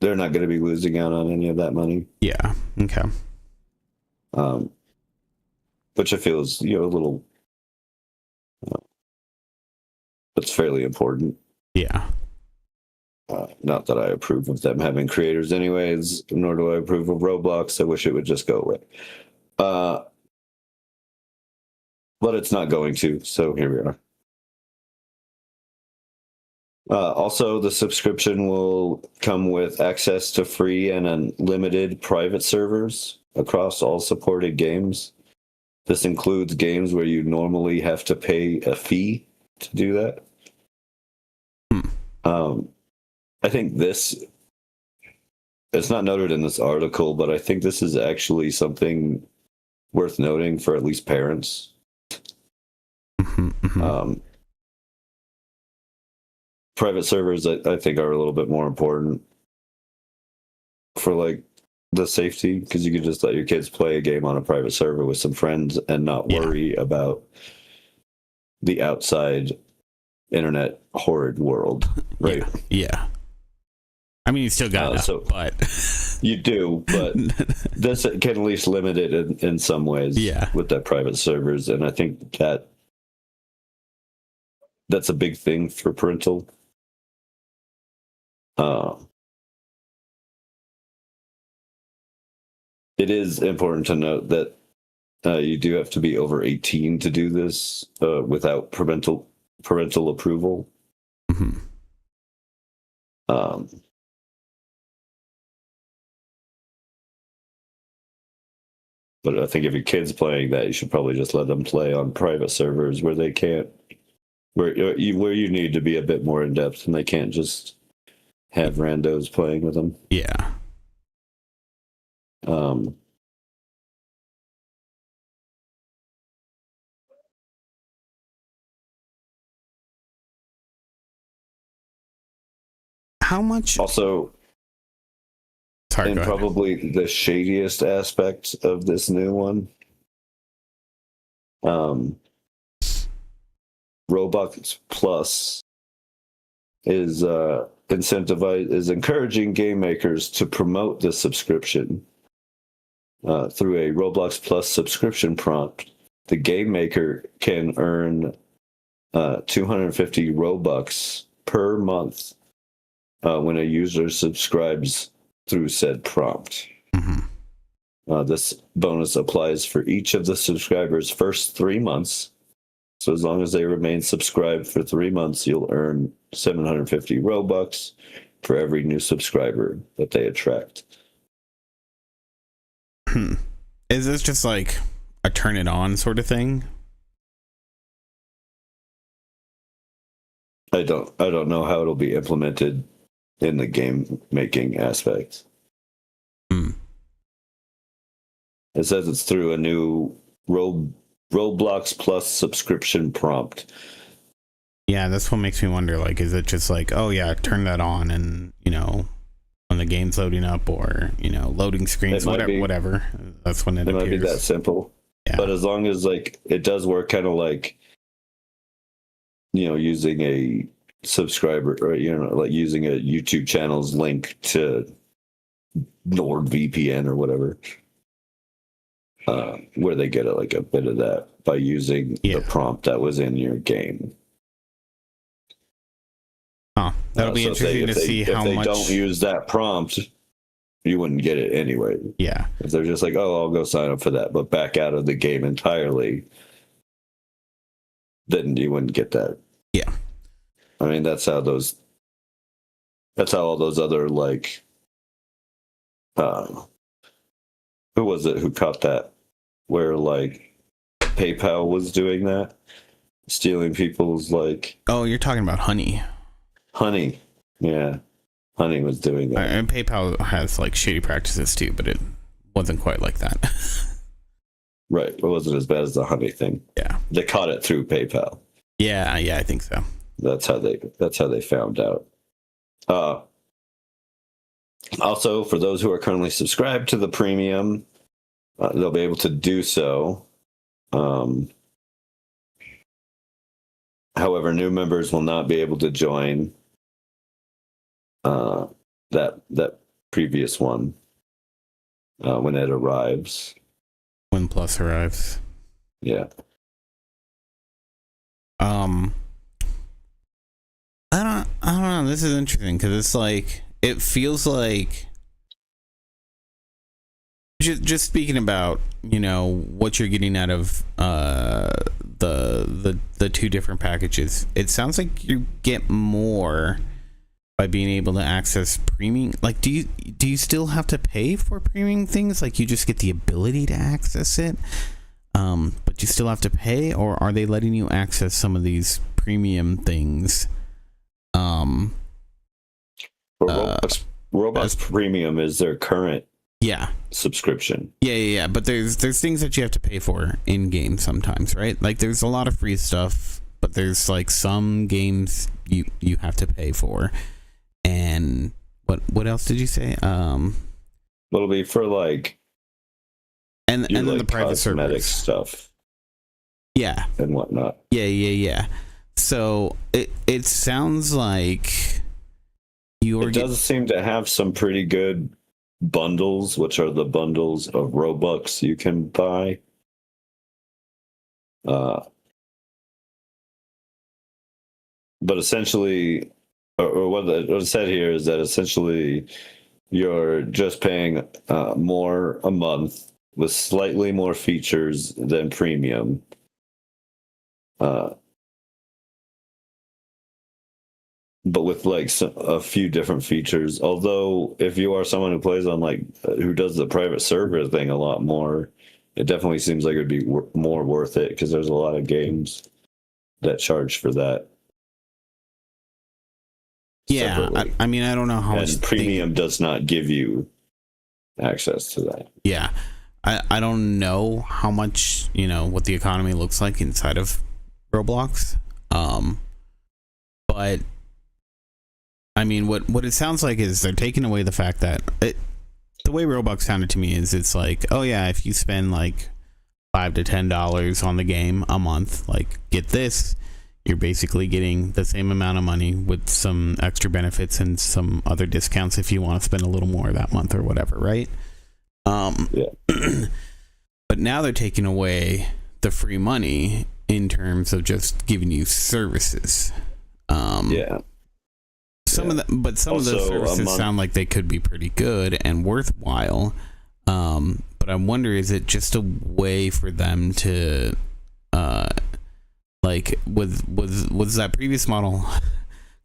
[SPEAKER 2] they're not going to be losing out on any of that money.
[SPEAKER 1] Yeah. Okay.
[SPEAKER 2] Which I feel is, a little, it's fairly important.
[SPEAKER 1] Yeah.
[SPEAKER 2] Not that I approve of them having creators anyways, nor do I approve of Roblox. I wish it would just go away. But it's not going to, so here we are. Also, the subscription will come with access to free and unlimited private servers across all supported games. This includes games where you normally have to pay a fee to do that. I think this, it's not noted in this article, but I think this is actually something worth noting for at least parents. Private servers, I think, are a little bit more important for like the safety, because you can just let your kids play a game on a private server with some friends and not worry about the outside internet horrid world, right?
[SPEAKER 1] Yeah. I mean, you still got but
[SPEAKER 2] you do, but this can at least limit it in some ways.
[SPEAKER 1] Yeah.
[SPEAKER 2] With that private servers, and I think that's a big thing for parental. It is important to note that you do have to be over 18 to do this without parental approval.
[SPEAKER 1] Mm-hmm.
[SPEAKER 2] But I think if your kid's playing that, you should probably just let them play on private servers where they can't, where you need to be a bit more in depth, and they can't just have randos playing with them.
[SPEAKER 1] Yeah. How much?
[SPEAKER 2] Also,
[SPEAKER 1] sorry,
[SPEAKER 2] and probably the shadiest aspect of this new one, Roblox Plus is encouraging game makers to promote the subscription through a Roblox Plus subscription prompt. The game maker can earn 250 Robux per month when a user subscribes through said prompt.
[SPEAKER 1] Mm-hmm.
[SPEAKER 2] This bonus applies for each of the subscribers' first 3 months. So as long as they remain subscribed for 3 months, you'll earn 750 Robux for every new subscriber that they attract.
[SPEAKER 1] Is this just like a turn it on sort of thing?
[SPEAKER 2] I don't know how it'll be implemented in the game making aspect. It says it's through a new Roblox Plus subscription prompt.
[SPEAKER 1] Yeah, that's what makes me wonder, like, is it just like, oh yeah, turn that on, and when the game's loading up, or loading screens, whatever, that's when it appears.
[SPEAKER 2] Might be that simple. Yeah. But as long as like it does work kind of like using a subscriber, or like using a YouTube channel's link to NordVPN or whatever, where they get like a bit of that by using the prompt that was in your game.
[SPEAKER 1] That'll be interesting to see how much.
[SPEAKER 2] If they don't use that prompt, you wouldn't get it anyway.
[SPEAKER 1] Yeah.
[SPEAKER 2] If they're just like, oh, I'll go sign up for that, but back out of the game entirely, then you wouldn't get that.
[SPEAKER 1] Yeah.
[SPEAKER 2] I mean, that's how all those other, like, who was it who caught that? Where, like, PayPal was doing that? Stealing people's, like...
[SPEAKER 1] Oh, you're talking about Honey.
[SPEAKER 2] Honey. Yeah. Honey was doing that.
[SPEAKER 1] And PayPal has, like, shady practices, too, but it wasn't quite like that.
[SPEAKER 2] Right. It wasn't as bad as the Honey thing.
[SPEAKER 1] Yeah.
[SPEAKER 2] They caught it through PayPal.
[SPEAKER 1] Yeah, I think so.
[SPEAKER 2] That's how they found out. Also, for those who are currently subscribed to the premium, they'll be able to do so. However, new members will not be able to join that previous one when it arrives.
[SPEAKER 1] When Plus arrives.
[SPEAKER 2] Yeah.
[SPEAKER 1] I don't know. This is interesting because it's like, it feels like, just speaking about what you're getting out of the two different packages, it sounds like you get more by being able to access premium. Like, do you still have to pay for premium things? Like, you just get the ability to access it, but you still have to pay, or are they letting you access some of these premium things
[SPEAKER 2] But Roblox Premium is their current
[SPEAKER 1] Yeah.
[SPEAKER 2] subscription.
[SPEAKER 1] Yeah. But there's things that you have to pay for in game sometimes, right? Like there's a lot of free stuff, but there's like some games you have to pay for. And what else did you say?
[SPEAKER 2] It'll be for like
[SPEAKER 1] and then
[SPEAKER 2] like
[SPEAKER 1] the private
[SPEAKER 2] cosmetic
[SPEAKER 1] servers
[SPEAKER 2] stuff.
[SPEAKER 1] Yeah.
[SPEAKER 2] And whatnot.
[SPEAKER 1] Yeah. So it sounds like
[SPEAKER 2] it does seem to have some pretty good bundles, which are the bundles of Robux you can buy. But essentially, or what it said here is that essentially you're just paying more a month with slightly more features than premium. But with like a few different features. Although if you are someone who plays on like who does the private server thing a lot more, it definitely seems like it'd be more worth it because there's a lot of games that charge for that.
[SPEAKER 1] Yeah, I mean, I don't know how much
[SPEAKER 2] premium does not give you access to that.
[SPEAKER 1] Yeah, I don't know how much, what the economy looks like inside of Roblox, but I mean, what it sounds like is they're taking away the fact that the way Roblox sounded to me is it's like, oh yeah, if you spend like $5 to $10 on the game a month, like get this, you're basically getting the same amount of money with some extra benefits and some other discounts if you want to spend a little more that month or whatever, right?
[SPEAKER 2] Yeah.
[SPEAKER 1] But now they're taking away the free money in terms of just giving you services.
[SPEAKER 2] Yeah.
[SPEAKER 1] Some of those services sound like they could be pretty good and worthwhile. But I wonder, is it just a way for them to, like, was that previous model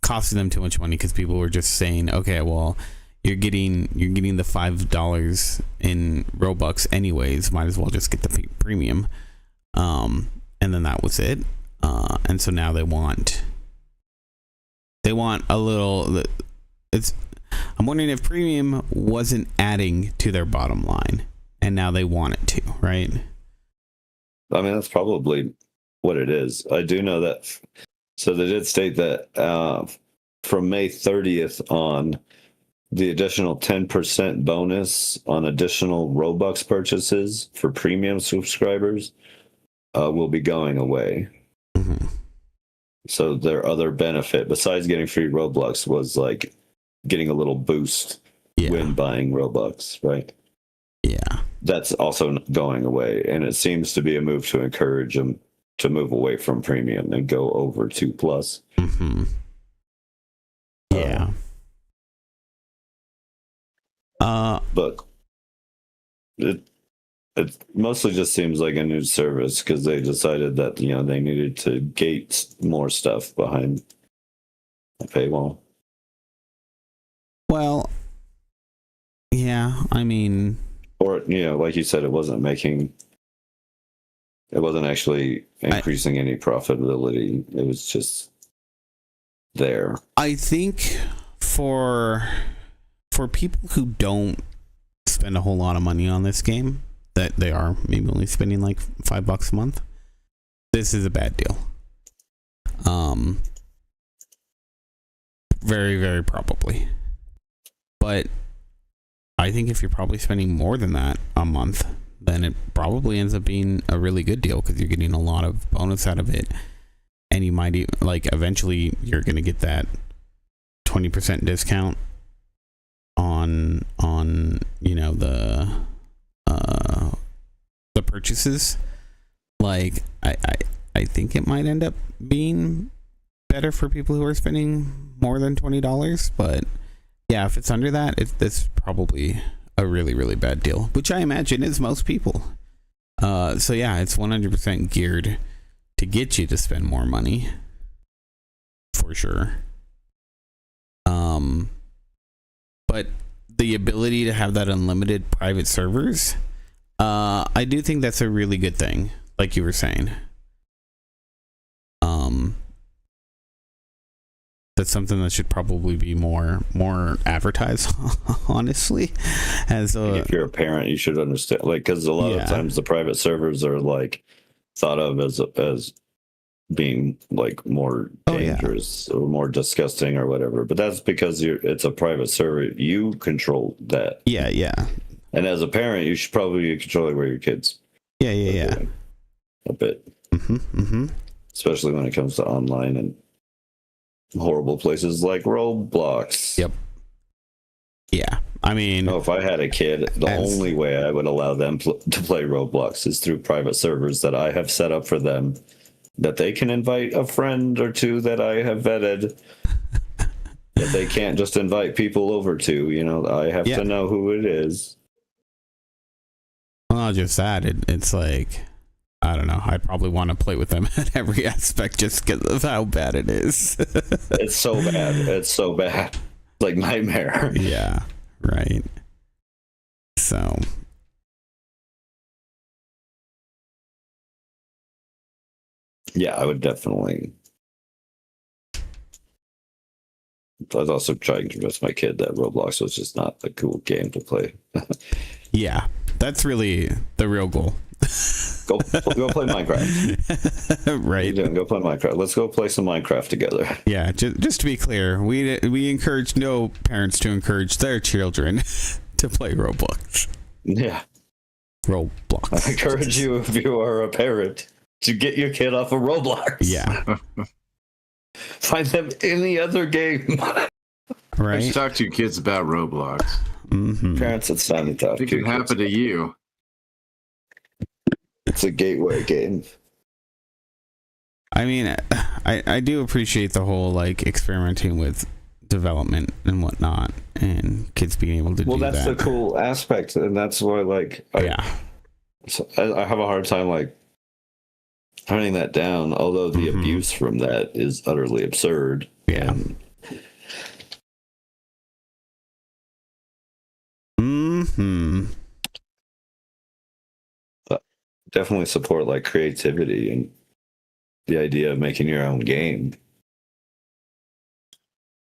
[SPEAKER 1] costing them too much money because people were just saying, okay, well, you're getting the $5 in Robux anyways, might as well just get the premium, and then that was it. And so now they want a little. I'm wondering if premium wasn't adding to their bottom line, and now they want it to, right?
[SPEAKER 2] I mean, that's probably what it is. I do know that. So they did state that from May 30th on, the additional 10% bonus on additional Robux purchases for premium subscribers will be going away.
[SPEAKER 1] Mm-hmm.
[SPEAKER 2] So their other benefit, besides getting free Robux, was like getting a little boost when buying Robux, right?
[SPEAKER 1] Yeah.
[SPEAKER 2] That's also going away. And it seems to be a move to encourage them to move away from premium and go over to plus.
[SPEAKER 1] Mm-hmm. Yeah.
[SPEAKER 2] But it mostly just seems like a new service because they decided that, they needed to gate more stuff behind a paywall.
[SPEAKER 1] Well, yeah, I mean,
[SPEAKER 2] or like you said, it wasn't actually increasing any profitability. It was just there.
[SPEAKER 1] I think for people who don't spend a whole lot of money on this game, that they are maybe only spending like $5 a month, this is a bad deal. Very, very probably. But I think if you're probably spending more than that a month, then it probably ends up being a really good deal because you're getting a lot of bonus out of it, and you might eventually you're going to get that 20% discount on the purchases. Like I think it might end up being better for people who are spending more than $20, but yeah, if it's under that, it's probably a really, really bad deal, which I imagine is most people. So yeah, it's 100% geared to get you to spend more money for sure. But the ability to have that unlimited private servers, I do think that's a really good thing, like you were saying. that's something that should probably be more advertised. Honestly, as
[SPEAKER 2] if you're a parent, you should understand, like, because a lot of times the private servers are like thought of as being like more dangerous or more disgusting or whatever. But that's because it's a private server. You control that.
[SPEAKER 1] Yeah.
[SPEAKER 2] And as a parent, you should probably be controlling where your kids.
[SPEAKER 1] Yeah.
[SPEAKER 2] A bit.
[SPEAKER 1] Mm-hmm.
[SPEAKER 2] Especially when it comes to online and horrible places like Roblox.
[SPEAKER 1] Yep. Yeah. I mean,
[SPEAKER 2] if I had a kid, the only way I would allow them to play Roblox is through private servers that I have set up for them, that they can invite a friend or two that I have vetted, that they can't just invite people over to. I have to know who it is.
[SPEAKER 1] Well, not just that. It's like, I don't know. I'd probably want to play with them at every aspect just because of how bad it is.
[SPEAKER 2] It's so bad. It's so bad. Like nightmare.
[SPEAKER 1] Yeah. Right. So.
[SPEAKER 2] Yeah, I would definitely. I was also trying to convince my kid that Roblox was just not a cool game to play.
[SPEAKER 1] Yeah, that's really the real goal.
[SPEAKER 2] Go play Minecraft.
[SPEAKER 1] Right.
[SPEAKER 2] Go play Minecraft. Let's go play some Minecraft together.
[SPEAKER 1] Yeah, just to be clear, we encourage no parents to encourage their children to play Roblox.
[SPEAKER 2] Yeah.
[SPEAKER 1] Roblox.
[SPEAKER 2] I encourage you, if you are a parent, to get your kid off of Roblox.
[SPEAKER 1] Yeah.
[SPEAKER 2] Find them any other game.
[SPEAKER 1] Right.
[SPEAKER 3] Let's talk to your kids about Roblox.
[SPEAKER 1] Mm-hmm.
[SPEAKER 2] Parents, it's time to talk.
[SPEAKER 3] It can happen to you.
[SPEAKER 2] It's a gateway game.
[SPEAKER 1] I mean, I do appreciate the whole like experimenting with development and whatnot, and kids being able to do that.
[SPEAKER 2] Well, that's the cool aspect, and that's why I have a hard time like turning that down. Although the abuse from that is utterly absurd.
[SPEAKER 1] Yeah.
[SPEAKER 2] Definitely support like creativity and the idea of making your own game.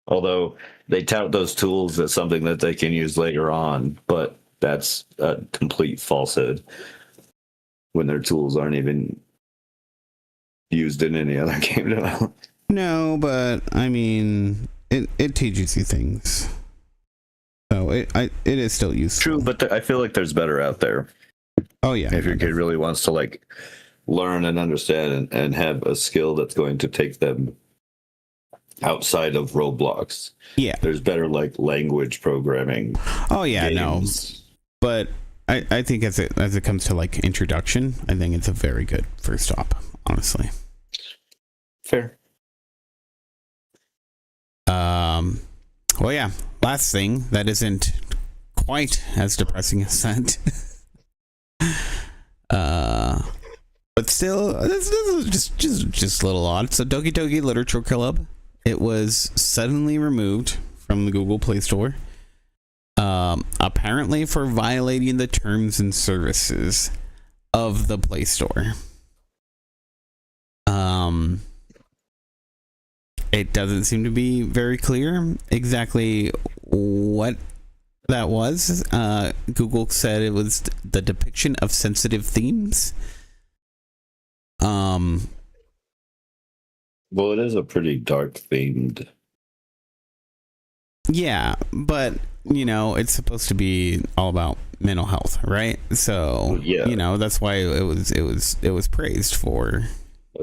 [SPEAKER 2] Although they tout those tools as something that they can use later on, but that's a complete falsehood when their tools aren't even used in any other game development.
[SPEAKER 1] No, but I mean, it teaches you things, so it is still useful.
[SPEAKER 2] True, but I feel like there's better out there.
[SPEAKER 1] Oh yeah.
[SPEAKER 2] If your kid really wants to like learn and understand and have a skill that's going to take them outside of Roblox.
[SPEAKER 1] Yeah.
[SPEAKER 2] There's better like language programming.
[SPEAKER 1] Oh yeah,
[SPEAKER 2] games.
[SPEAKER 1] no. But I think as it comes to like introduction, I think it's a very good first stop, honestly.
[SPEAKER 2] Fair.
[SPEAKER 1] Well yeah, last thing that isn't quite as depressing as that. But still, this is just a little odd. So Doki Doki Literature Club, it was suddenly removed from the Google Play Store, apparently for violating the terms and services of the Play Store. It doesn't seem to be very clear exactly what that was. Google said it was the depiction of sensitive themes.
[SPEAKER 2] Well, it is a pretty dark themed.
[SPEAKER 1] Yeah, but it's supposed to be all about mental health, right? So
[SPEAKER 2] yeah,
[SPEAKER 1] that's why it was praised for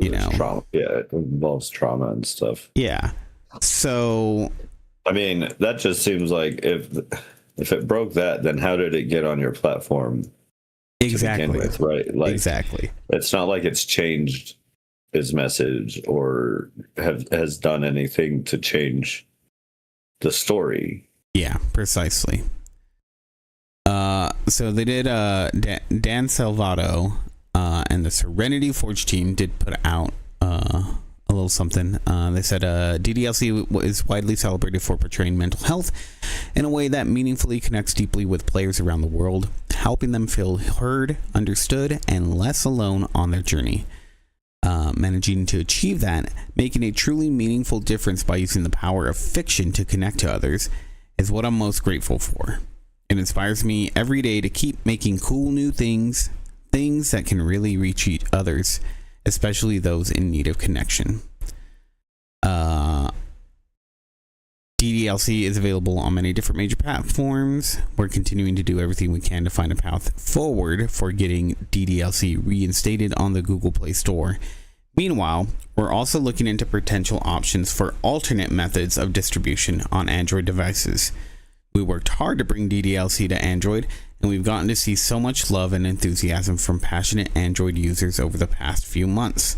[SPEAKER 2] trauma. Yeah, it involves trauma and stuff.
[SPEAKER 1] Yeah. So
[SPEAKER 2] I mean, that just seems like if it broke that, then how did it get on your platform?
[SPEAKER 1] Exactly.
[SPEAKER 2] To begin with, right? Like,
[SPEAKER 1] exactly.
[SPEAKER 2] It's not like it's changed its message or has done anything to change the story.
[SPEAKER 1] Yeah, precisely. So they did. Dan Salvato and the Serenity Forge team did put out a little something. They said DDLC is widely celebrated for portraying mental health in a way that meaningfully connects deeply with players around the world, helping them feel heard, understood, and less alone on their journey. managing to achieve that, making a truly meaningful difference by using the power of fiction to connect to others, is what I'm most grateful for. It inspires me every day to keep making cool new things that can really reach others, especially those in need of connection. DDLC is available on many different major platforms. We're continuing to do everything we can to find a path forward for getting DDLC reinstated on the Google Play Store. Meanwhile, we're also looking into potential options for alternate methods of distribution on Android devices. We worked hard to bring DDLC to Android, and we've gotten to see so much love and enthusiasm from passionate Android users over the past few months.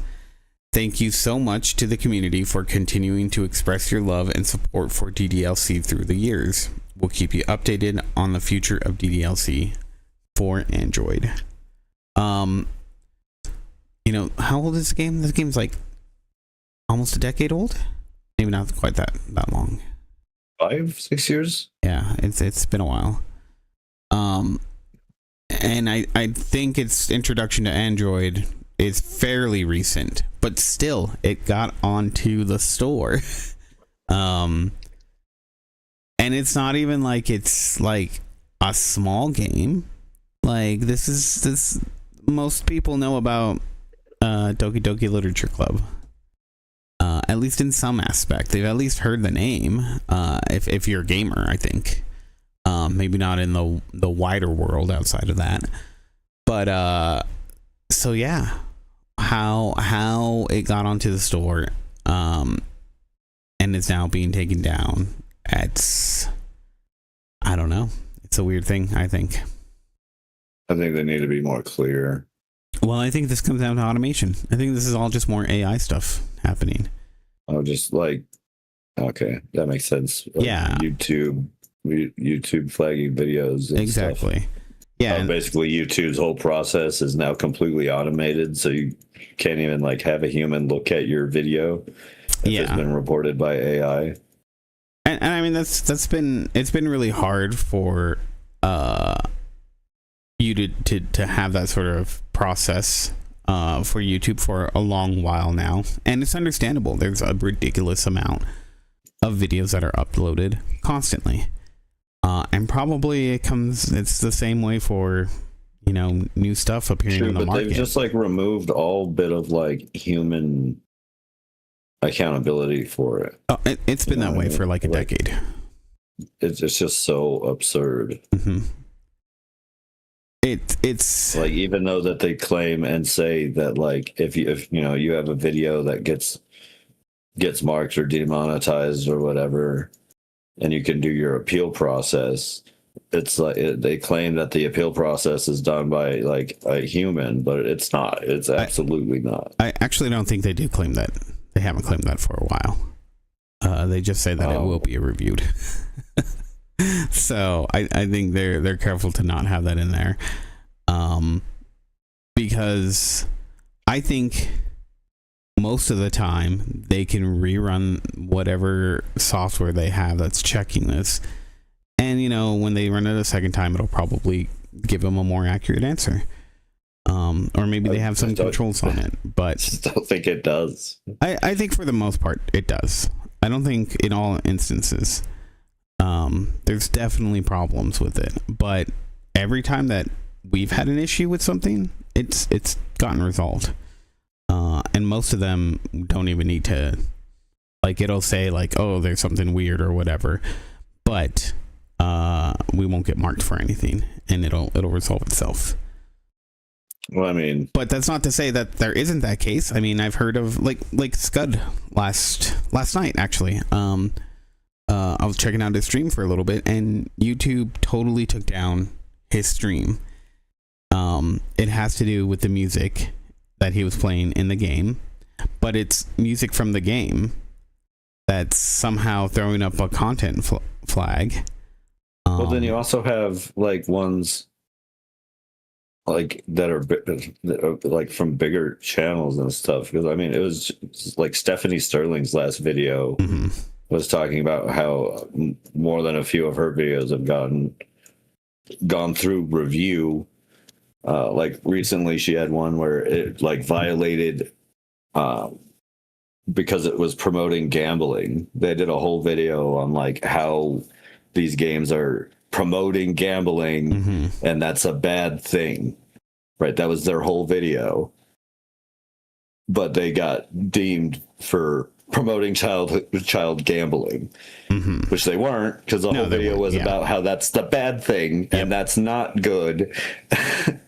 [SPEAKER 1] Thank you so much to the community for continuing to express your love and support for DDLC through the years. We'll keep you updated on the future of DDLC for Android. You know, how old is the game? This game's like almost a decade old. Maybe not quite that long.
[SPEAKER 2] 5-6 years.
[SPEAKER 1] Yeah, it's been a while. And I think its introduction to Android is fairly recent, but still it got onto the store. And it's not even like it's like a small game. Like this most people know about Doki Doki Literature Club. At least in some aspect. They've at least heard the name. If you're a gamer, I think. Maybe not in the wider world outside of that. But so yeah. How it got onto the store and is now being taken down. I don't know. It's a weird thing, I think.
[SPEAKER 2] I think they need to be more clear.
[SPEAKER 1] Well, I think this comes down to automation. I think this is all just more AI stuff happening.
[SPEAKER 2] Oh, just like, okay, that makes sense. Like
[SPEAKER 1] yeah.
[SPEAKER 2] YouTube flagging videos. And
[SPEAKER 1] exactly.
[SPEAKER 2] Stuff.
[SPEAKER 1] Yeah.
[SPEAKER 2] Basically, YouTube's whole process is now completely automated, so you can't even like have a human look at your video if it's been reported by AI.
[SPEAKER 1] And I mean it's been really hard for you to have that sort of process for YouTube for a long while now, and it's understandable. There's a ridiculous amount of videos that are uploaded constantly. And probably it's the same way for, you know, new stuff appearing in the market.
[SPEAKER 2] They've just like removed all bit of like human accountability for it.
[SPEAKER 1] Oh, it's been that way for like a decade.
[SPEAKER 2] It's just so absurd.
[SPEAKER 1] Mm-hmm. It's
[SPEAKER 2] like, even though that they claim and say that like if you know you have a video that gets marked or demonetized or whatever, and you can do your appeal process, it's like they claim that the appeal process is done by like a human, but it's not. It's absolutely not.
[SPEAKER 1] I actually don't think they do claim that. They haven't claimed that for a while. They just say that it will be reviewed. So I think they're careful to not have that in there, because I think most of the time they can rerun whatever software they have that's checking this, and you know, when they run it a second time, it'll probably give them a more accurate answer, or maybe they have some controls on it. But
[SPEAKER 2] I just don't think it does.
[SPEAKER 1] I think for the most part it does. I don't think in all instances. There's definitely problems with it, but every time that we've had an issue with something, it's gotten resolved. And most of them don't even need to, like, it'll say like, oh, there's something weird or whatever, but we won't get marked for anything, and it'll resolve itself.
[SPEAKER 2] Well, I mean,
[SPEAKER 1] but that's not to say that there isn't that case. I mean, I've heard of like Scud last night actually. I was checking out his stream for a little bit, and YouTube totally took down his stream. It has to do with the music that he was playing in the game, but it's music from the game that's somehow throwing up a content flag.
[SPEAKER 2] Well, then you also have like ones like that are like from bigger channels and stuff. Because I mean, it was like Stephanie Sterling's last video. Mm-hmm. Was talking about how more than a few of her videos have gone through review. Like recently she had one where it like violated because it was promoting gambling. They did a whole video on like how these games are promoting gambling, and that's a bad thing, right? That was their whole video. But they got deemed for promoting child gambling, which they weren't, because the whole video was about how that's the bad thing and that's not good.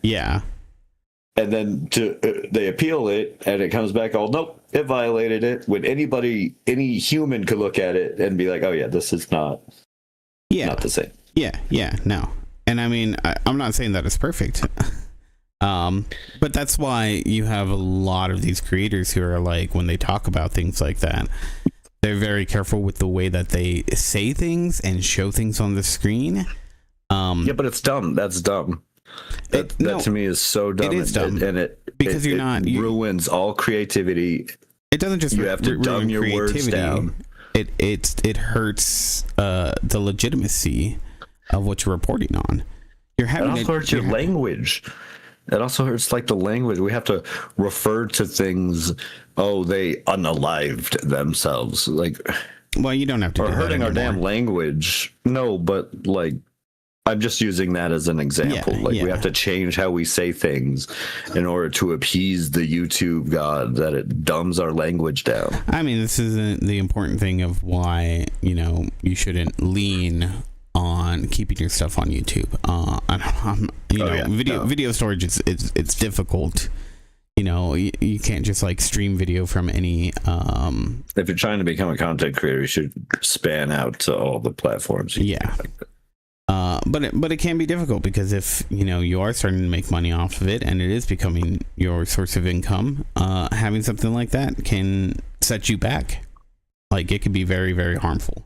[SPEAKER 1] Yeah.
[SPEAKER 2] And then they appeal it, and it comes back all, nope, it violated it. When any human could look at it and be like, oh yeah, this is not the same.
[SPEAKER 1] Yeah, no. And I mean, I'm not saying that it's perfect. But that's why you have a lot of these creators who are like, when they talk about things like that, they're very careful with the way that they say things and show things on the screen.
[SPEAKER 2] Yeah, but it's dumb. That's dumb. That to me is so dumb.
[SPEAKER 1] It is dumb.
[SPEAKER 2] And it ruins all creativity.
[SPEAKER 1] It doesn't just
[SPEAKER 2] you have to dumb your words down.
[SPEAKER 1] It hurts the legitimacy of what you're reporting on. It
[SPEAKER 2] also hurts your language. It also hurts like the language. We have to refer to things. Oh, they unalived themselves. Like,
[SPEAKER 1] well, you don't have to.
[SPEAKER 2] Or hurting our damn language. No, but like, I'm just using that as an example. We have to change how we say things in order to appease the YouTube god that it dumbs our language down.
[SPEAKER 1] I mean, this isn't the important thing of why, you shouldn't lean on keeping your stuff on YouTube. Video storage it's difficult. You can't just like stream video from any.
[SPEAKER 2] If you're trying to become a content creator, you should span out to all the platforms.
[SPEAKER 1] But it can be difficult because if you are starting to make money off of it and it is becoming your source of income, having something like that can set you back. Like, it can be very, very harmful.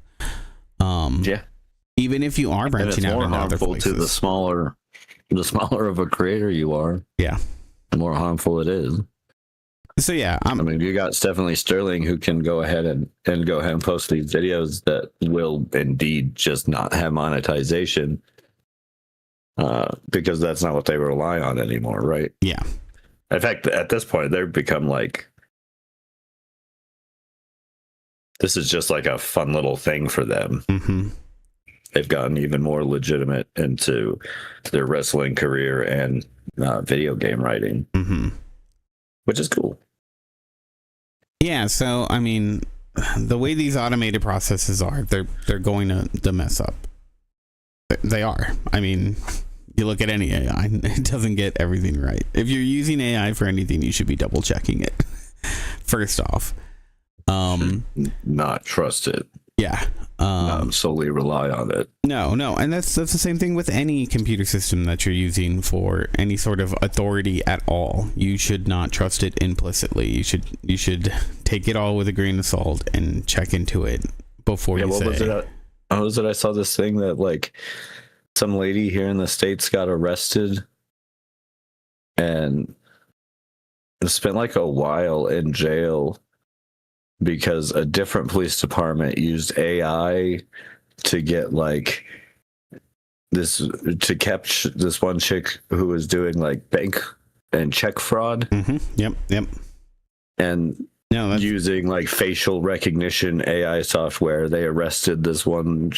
[SPEAKER 1] Even if you are branching out into other places. To the smaller of a creator you are, the more harmful it is. So I
[SPEAKER 2] mean, you got Stephanie Sterling who can go ahead and post these videos that will indeed just not have monetization, because that's not what they rely on anymore, right?
[SPEAKER 1] Yeah.
[SPEAKER 2] In fact, at this point, they've become like, this is just like a fun little thing for them. They've gotten even more legitimate into their wrestling career and video game writing, which is cool.
[SPEAKER 1] Yeah, so I mean, the way these automated processes are, they're going to mess up. They are. I mean, you look at any AI, it doesn't get everything right. If you're using AI for anything, you should be double checking it first off.
[SPEAKER 2] Not trust it.
[SPEAKER 1] Yeah.
[SPEAKER 2] Not solely rely on it.
[SPEAKER 1] No, and that's the same thing with any computer system that you're using for any sort of authority at all. You should not trust it implicitly. You should take it all with a grain of salt and check into it before you say.
[SPEAKER 2] What was it? I saw this thing that like some lady here in the States got arrested and spent like a while in jail because a different police department used AI to get like this, to catch this one chick who was doing like bank and check fraud.
[SPEAKER 1] Yep.
[SPEAKER 2] And using like facial recognition AI software, they arrested this one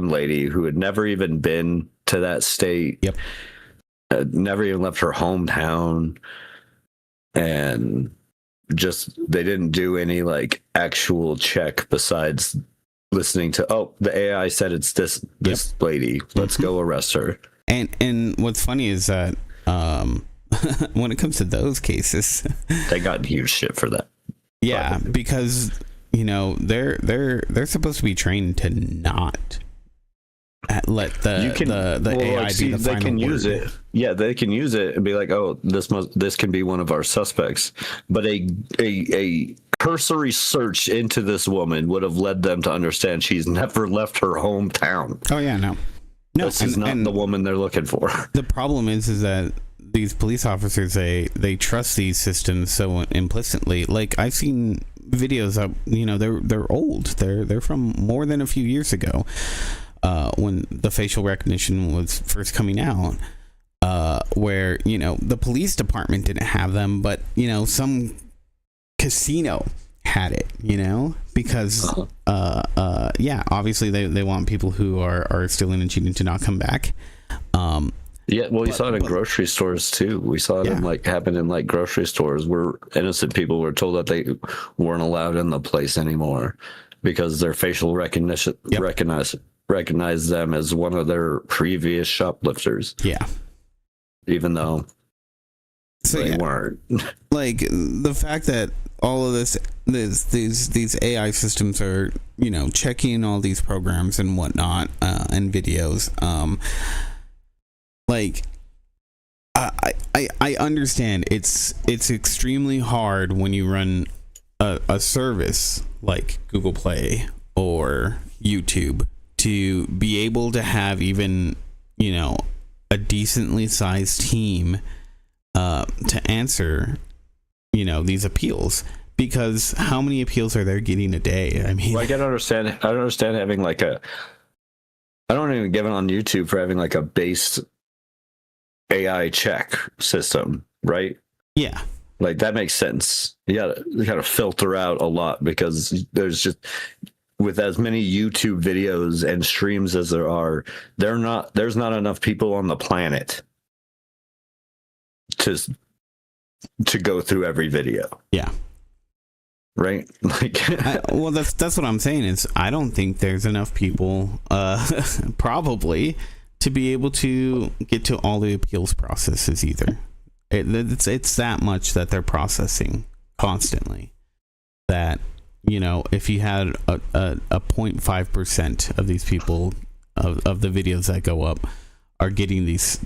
[SPEAKER 2] lady who had never even been to that state.
[SPEAKER 1] Yep.
[SPEAKER 2] Never even left her hometown. And just they didn't do any like actual check besides listening to the AI said it's this lady, let's go arrest her.
[SPEAKER 1] And what's funny is that when it comes to those cases,
[SPEAKER 2] they got huge shit for that.
[SPEAKER 1] Yeah, because they're supposed to be trained to not let the AI be the final
[SPEAKER 2] they can
[SPEAKER 1] word.
[SPEAKER 2] use it. Yeah, they can use it and be like, oh, this can be one of our suspects. But a cursory search into this woman would have led them to understand she's never left her hometown.
[SPEAKER 1] Oh yeah, no,
[SPEAKER 2] this is not the woman they're looking for.
[SPEAKER 1] The problem is that these police officers they trust these systems so implicitly. Like, I've seen videos of they're old. They're from more than a few years ago. When the facial recognition was first coming out, where the police department didn't have them, but some casino had it, because yeah, obviously they want people who are stealing and cheating to not come back.
[SPEAKER 2] Yeah, well, you saw it in grocery stores too. We saw it happen in like grocery stores where innocent people were told that they weren't allowed in the place anymore because their facial recognition recognized them as one of their previous shoplifters.
[SPEAKER 1] Yeah,
[SPEAKER 2] even though they weren't.
[SPEAKER 1] Like the fact that all of these AI systems are checking all these programs and whatnot and videos. Like I understand it's extremely hard when you run a service like Google Play or YouTube to be able to have even a decently sized team to answer these appeals, because how many appeals are there getting a day? I mean,
[SPEAKER 2] I don't understand having like I don't even give it on YouTube for having like a based AI check system, right?
[SPEAKER 1] Yeah,
[SPEAKER 2] like that makes sense. You gotta filter out a lot, because there's just, with as many YouTube videos and streams as there are, there's not enough people on the planet to go through every video.
[SPEAKER 1] Yeah.
[SPEAKER 2] Right? Like
[SPEAKER 1] well, that's what I'm saying is I don't think there's enough people probably to be able to get to all the appeals processes either. It's that much that they're processing constantly, that if you had a 0.5% of these people of the videos that go up are getting these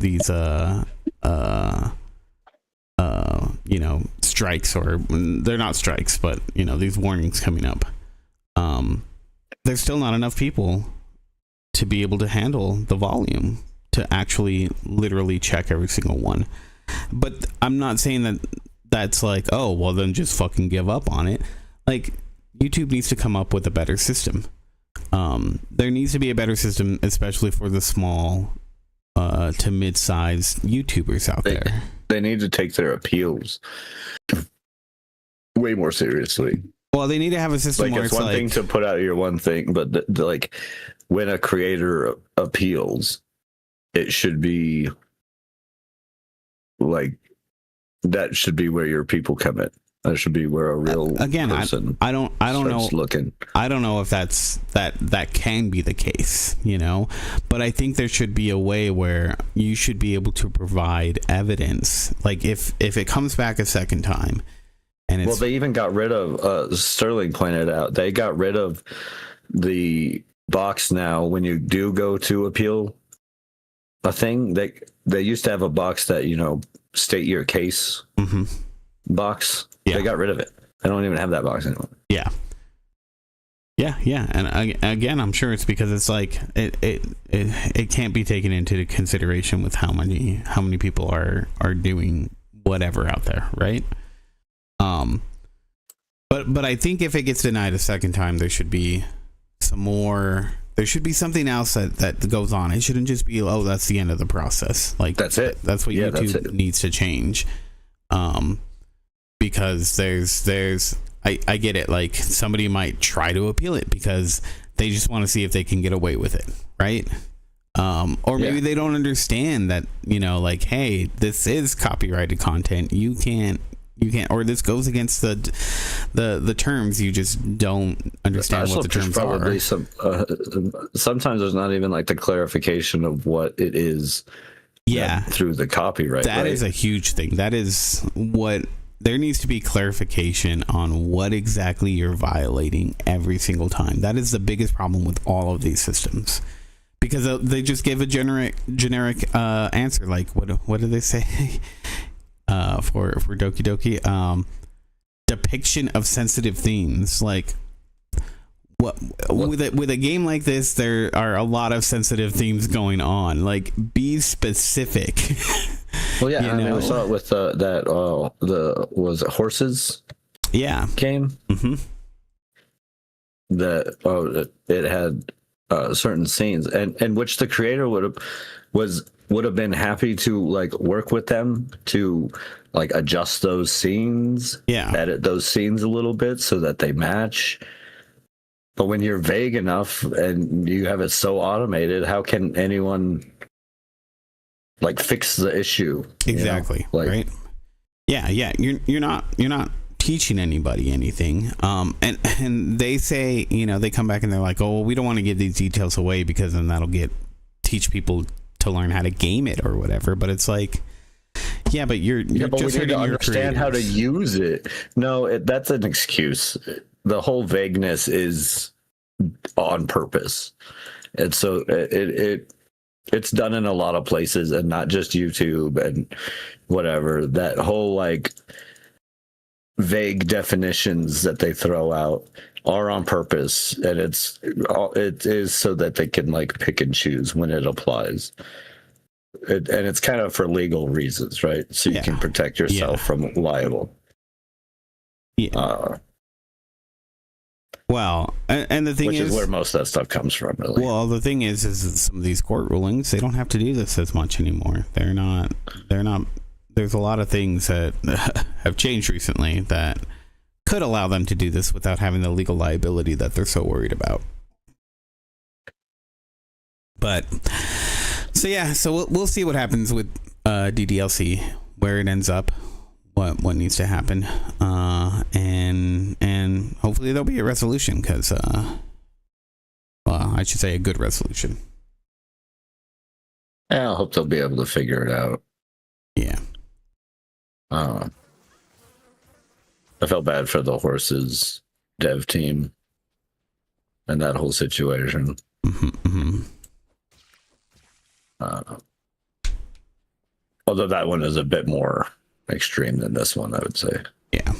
[SPEAKER 1] strikes, or they're not strikes, but these warnings coming up, there's still not enough people to be able to handle the volume to actually literally check every single one. But I'm not saying that that's like, oh well, then just fucking give up on it. Like, YouTube needs to come up with a better system. There needs to be a better system, especially for the small to mid-sized YouTubers out there.
[SPEAKER 2] They need to take their appeals way more seriously.
[SPEAKER 1] Well, they need to have a system where
[SPEAKER 2] it's one thing to put out your one thing, but like when a creator appeals, it should be like, that should be where your people come in. That should be where a real person
[SPEAKER 1] I don't know
[SPEAKER 2] looking.
[SPEAKER 1] I don't know if that can be the case, but I think there should be a way where you should be able to provide evidence. Like if it comes back a second time, and it's,
[SPEAKER 2] well, they even got rid of Sterling pointed out, they got rid of the box now when you do go to appeal a thing. They used to have a box that state your case box.
[SPEAKER 1] Yeah.
[SPEAKER 2] They got rid of it. I don't even have that box anymore.
[SPEAKER 1] Yeah. And again, I'm sure it's because it's like it can't be taken into consideration with how many people are doing whatever out there, right? But I think if it gets denied a second time, there should be something else that goes on. It shouldn't just be, oh, that's the end of the process. Like,
[SPEAKER 2] that's it.
[SPEAKER 1] That's what YouTube needs to change. Because I get it. Like, somebody might try to appeal it because they just want to see if they can get away with it, right? Or maybe they don't understand that, like, hey, this is copyrighted content. You can't, or this goes against the terms. You just don't understand what the terms are.
[SPEAKER 2] Sometimes there's not even like the clarification of what it is.
[SPEAKER 1] Yeah,
[SPEAKER 2] through the copyright.
[SPEAKER 1] That is a huge thing. That is what. There needs to be clarification on what exactly you're violating every single time. That is the biggest problem with all of these systems, because they just give a generic answer. Like, what do they say for Doki Doki? Depiction of sensitive themes. Like, what with a game like this, there are a lot of sensitive themes going on. Like, be specific.
[SPEAKER 2] Well, yeah, I mean, we saw it with was it Horses?
[SPEAKER 1] Yeah,
[SPEAKER 2] game. That it had certain scenes, and which the creator was would have been happy to like work with them to like adjust those scenes, edit those scenes a little bit so that they match. But when you're vague enough and you have it so automated, how can anyone like fix the issue?
[SPEAKER 1] Exactly. Like, right. Yeah. You're not teaching anybody anything. And they say, they come back and they're like, oh, well, we don't want to give these details away because then that'll teach people to learn how to game it or whatever. But it's like, yeah, but you're
[SPEAKER 2] but
[SPEAKER 1] just
[SPEAKER 2] we need to understand how to use it. No, that's an excuse. The whole vagueness is on purpose, and so it's done in a lot of places, and not just YouTube and whatever. That whole like vague definitions that they throw out are on purpose, and it is so that they can like pick and choose when it applies. And it's kind of for legal reasons, right? So you can protect yourself from liable.
[SPEAKER 1] Yeah. Well, and the thing
[SPEAKER 2] which is where most of that stuff comes from, really.
[SPEAKER 1] Well, the thing is some of these court rulings, they don't have to do this as much anymore. They're not. There's a lot of things that have changed recently that could allow them to do this without having the legal liability that they're so worried about. But so we'll see what happens with DDLC, where it ends up, what needs to happen, and hopefully there'll be a resolution, because I should say a good resolution.
[SPEAKER 2] Yeah, I hope they'll be able to figure it out.
[SPEAKER 1] Yeah.
[SPEAKER 2] I felt bad for the Horses dev team and that whole situation. Although that one is a bit more extreme than this one, I would say.
[SPEAKER 1] Yeah.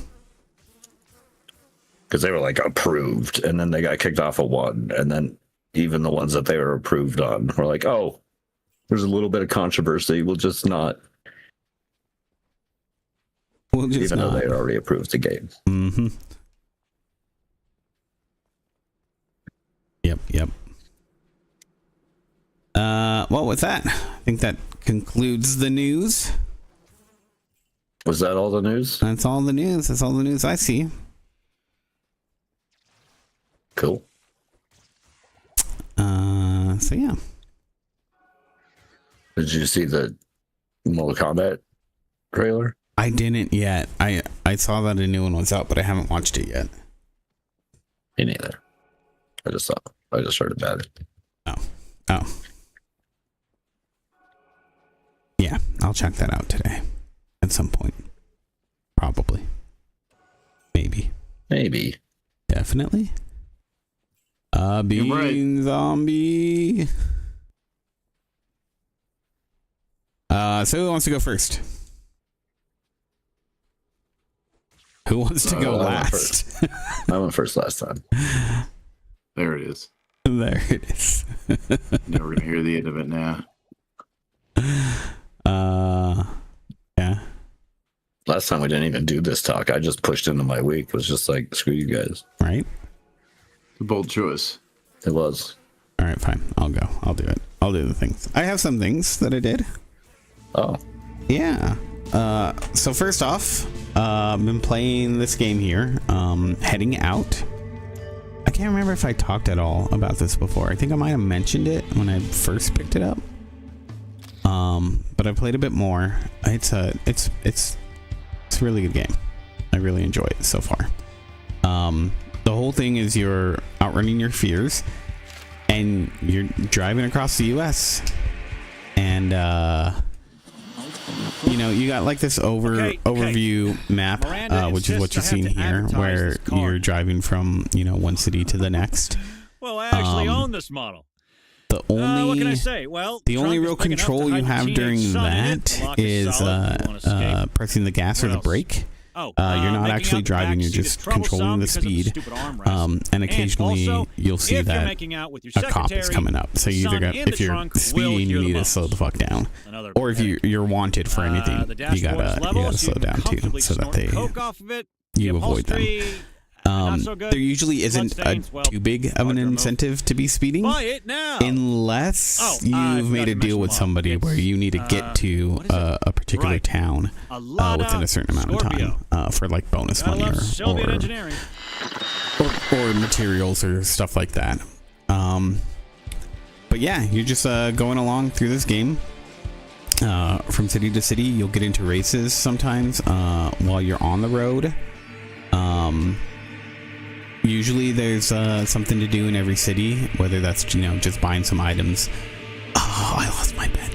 [SPEAKER 2] Because they were like approved, and then they got kicked off of one, and then even the ones that they were approved on were like, oh, there's a little bit of controversy. We'll just not. Even though they had already approved the game.
[SPEAKER 1] Mm-hmm. Yep. Well, with that, I think that concludes the news.
[SPEAKER 2] Was that all the news?
[SPEAKER 1] That's all the news. That's all the news I see.
[SPEAKER 2] Cool.
[SPEAKER 1] So yeah.
[SPEAKER 2] Did you see the Mortal Kombat trailer?
[SPEAKER 1] I didn't yet. I saw that a new one was out, but I haven't watched it yet.
[SPEAKER 2] Me neither. I just heard about it.
[SPEAKER 1] Oh. Yeah, I'll check that out today. At some point. Probably. Maybe. Definitely. Bean Zombie. So who wants to go first? Who wants to go last?
[SPEAKER 2] I went first last time.
[SPEAKER 3] There it is.
[SPEAKER 1] There it is.
[SPEAKER 3] Never gonna hear the end of it now.
[SPEAKER 1] Yeah.
[SPEAKER 2] Last time we didn't even do this talk. I just pushed into my week. It was just like, screw you guys.
[SPEAKER 1] Right?
[SPEAKER 3] The bold choice.
[SPEAKER 2] It was.
[SPEAKER 1] All right, fine. I'll go. I'll do it. I'll do the things. I have some things that I did.
[SPEAKER 2] Oh.
[SPEAKER 1] Yeah. So first off, I've been playing this game here, Heading Out. I can't remember if I talked at all about this before. I think I might have mentioned it when I first picked it up. But I played a bit more. It's a really good game. I really enjoy it so far. The whole thing is you're outrunning your fears, and you're driving across the U.S. and you got like this overview map, Miranda, which is what you're seeing here, where you're driving from one city to the next.
[SPEAKER 5] Well, I actually own this model.
[SPEAKER 1] The only
[SPEAKER 5] what can I say? Well,
[SPEAKER 1] the only real control you have during that is pressing the gas or the brake. You're not actually driving, you're just controlling the speed. And occasionally you'll see that a cop is coming up. So you either got, if you're speeding, you need to slow the fuck down. Or if you're wanted for anything, you gotta slow down too, so that you avoid them.
[SPEAKER 5] Not so good.
[SPEAKER 1] There usually isn't
[SPEAKER 5] Bloodstains, well,
[SPEAKER 1] too big of an
[SPEAKER 5] hard to remove.
[SPEAKER 1] incentive to be speeding.
[SPEAKER 5] Buy it now.
[SPEAKER 1] Unless
[SPEAKER 5] Oh, I
[SPEAKER 1] you've
[SPEAKER 5] forgot
[SPEAKER 1] made
[SPEAKER 5] to
[SPEAKER 1] a deal
[SPEAKER 5] mention
[SPEAKER 1] with
[SPEAKER 5] the
[SPEAKER 1] somebody
[SPEAKER 5] model.
[SPEAKER 1] where you need to get to
[SPEAKER 5] what is it?
[SPEAKER 1] a particular
[SPEAKER 5] Right.
[SPEAKER 1] town
[SPEAKER 5] A lot
[SPEAKER 1] within a certain amount of
[SPEAKER 5] Scorpio.
[SPEAKER 1] time for like bonus
[SPEAKER 5] Gotta
[SPEAKER 1] money
[SPEAKER 5] love Soviet engineering.
[SPEAKER 1] or materials or stuff like that. But yeah, you're just going along through this game from city to city. You'll get into races sometimes while you're on the road. Usually there's something to do in every city, whether that's just buying some items. Oh, I lost my pen.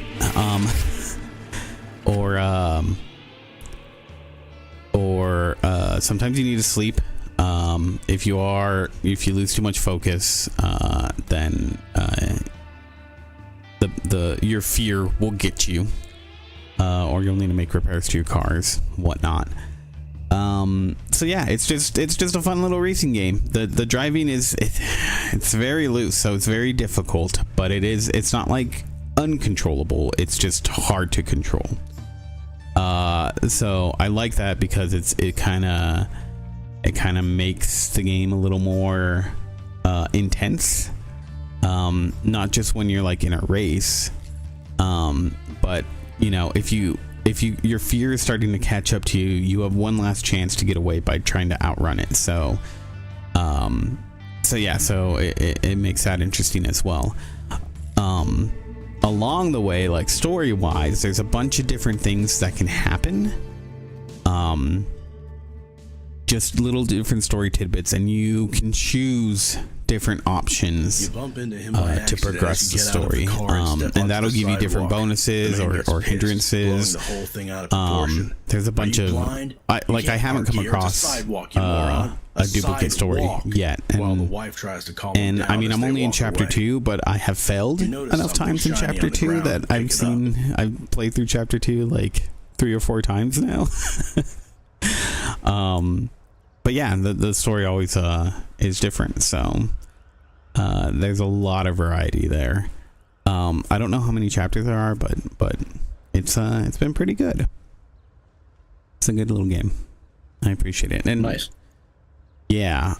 [SPEAKER 1] Or sometimes you need to sleep. If you lose too much focus, then your fear will get you, or you'll need to make repairs to your cars, whatnot. So yeah, it's just a fun little racing game. The driving it's very loose, so it's very difficult, but it's not like uncontrollable. It's just hard to control. So I like that because it kind of makes the game a little more intense. Not just when you're like in a race, but if your fear is starting to catch up to you, you have one last chance to get away by trying to outrun it. So it makes that interesting as well. Along the way, like story wise, there's a bunch of different things that can happen. Just little different story tidbits, and you can choose different options to progress the story, and that'll give you different bonuses or hindrances. There's a bunch of I haven't come across a duplicate story yet, and I mean I'm only in chapter 2, but I have failed enough times in chapter 2 that I've played through chapter 2 like 3 or 4 times now. But yeah, the story always is different, so there's a lot of variety there. I don't know how many chapters there are, but it's been pretty good. It's a good little game. I appreciate it. And
[SPEAKER 2] nice.
[SPEAKER 1] Yeah,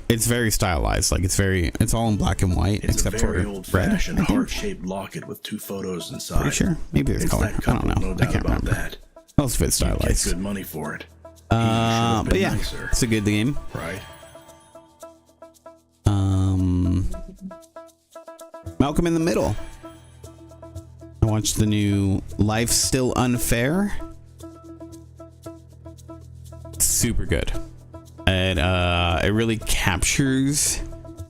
[SPEAKER 1] it's very stylized. Like it's all in black and white, except for red.
[SPEAKER 6] Heart-shaped locket with 2 photos inside.
[SPEAKER 1] Pretty sure. Maybe there's color. I don't know.
[SPEAKER 6] No doubt
[SPEAKER 1] I can't
[SPEAKER 6] about
[SPEAKER 1] remember.
[SPEAKER 6] that.
[SPEAKER 1] Most of it's
[SPEAKER 6] You get
[SPEAKER 1] stylized.
[SPEAKER 6] good money for it.
[SPEAKER 1] But yeah,
[SPEAKER 6] nicer,
[SPEAKER 1] it's a good game.
[SPEAKER 6] right?
[SPEAKER 1] Malcolm in the Middle. I watched the new Life Still Unfair. Super good. It really captures,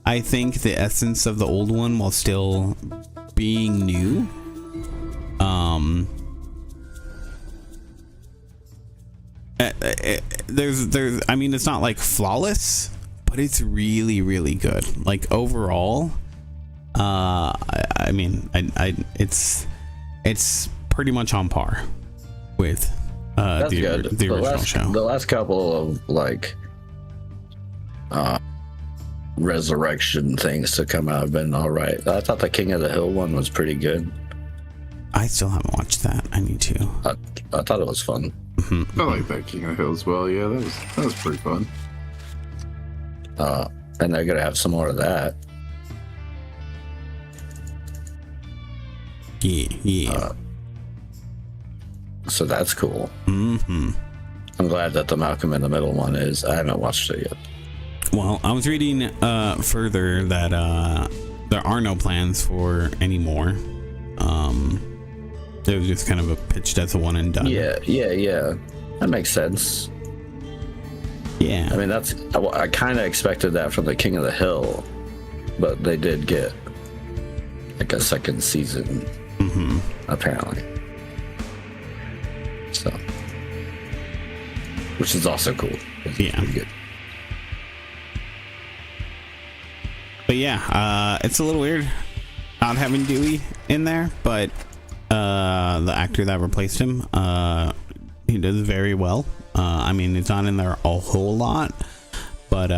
[SPEAKER 1] I think, the essence of the old one while still being new. There's I mean, it's not like flawless, but it's really, really good. Like overall, I mean, it's pretty much on par with
[SPEAKER 2] That's
[SPEAKER 1] the
[SPEAKER 2] good.
[SPEAKER 1] the original show.
[SPEAKER 2] The last couple of like resurrection things to come out have been all right. I thought the King of the Hill one was pretty good.
[SPEAKER 1] I still haven't watched that. I need to.
[SPEAKER 2] I thought it was fun.
[SPEAKER 3] I like that King of the Hill as well. Yeah, that was pretty fun.
[SPEAKER 2] And they're gonna have some more of that.
[SPEAKER 1] Yeah.
[SPEAKER 2] So that's cool.
[SPEAKER 1] Mm-hmm.
[SPEAKER 2] I'm glad that the Malcolm in the Middle one is. I haven't watched it yet.
[SPEAKER 1] Well, I was reading further that there are no plans for any more. It was just kind of a pitched as a one and done.
[SPEAKER 2] Yeah. That makes sense.
[SPEAKER 1] Yeah.
[SPEAKER 2] I mean, I kind of expected that from the King of the Hill, but they did get like a second season, apparently. So, which is also cool. It's
[SPEAKER 1] Yeah.
[SPEAKER 2] pretty good.
[SPEAKER 1] But yeah, it's a little weird not having Dewey in there, but the actor that replaced him, he does very well. I mean, it's not in there a whole lot, but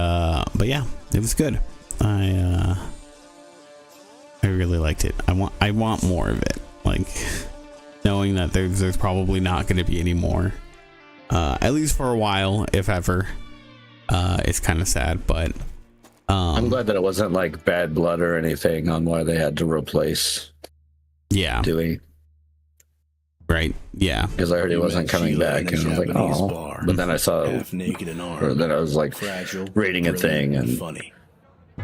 [SPEAKER 1] yeah, it was good. I really liked it. I want more of it. Like knowing that there's probably not going to be any more, at least for a while, if ever. It's kind of sad, but
[SPEAKER 2] I'm glad that it wasn't like bad blood or anything on why they had to replace
[SPEAKER 1] yeah,
[SPEAKER 2] Dewey,
[SPEAKER 1] right, yeah,
[SPEAKER 2] because I heard he
[SPEAKER 6] You
[SPEAKER 2] wasn't
[SPEAKER 6] met
[SPEAKER 2] coming
[SPEAKER 6] Sheila
[SPEAKER 2] back,
[SPEAKER 6] in a
[SPEAKER 2] and I was like,
[SPEAKER 6] Japanese
[SPEAKER 2] oh.
[SPEAKER 6] bar.
[SPEAKER 2] But then I saw,
[SPEAKER 6] Half naked and
[SPEAKER 2] or
[SPEAKER 6] armed.
[SPEAKER 2] then I was like,
[SPEAKER 6] Fragile,
[SPEAKER 2] reading a thing,
[SPEAKER 6] brilliant,
[SPEAKER 2] and
[SPEAKER 6] funny.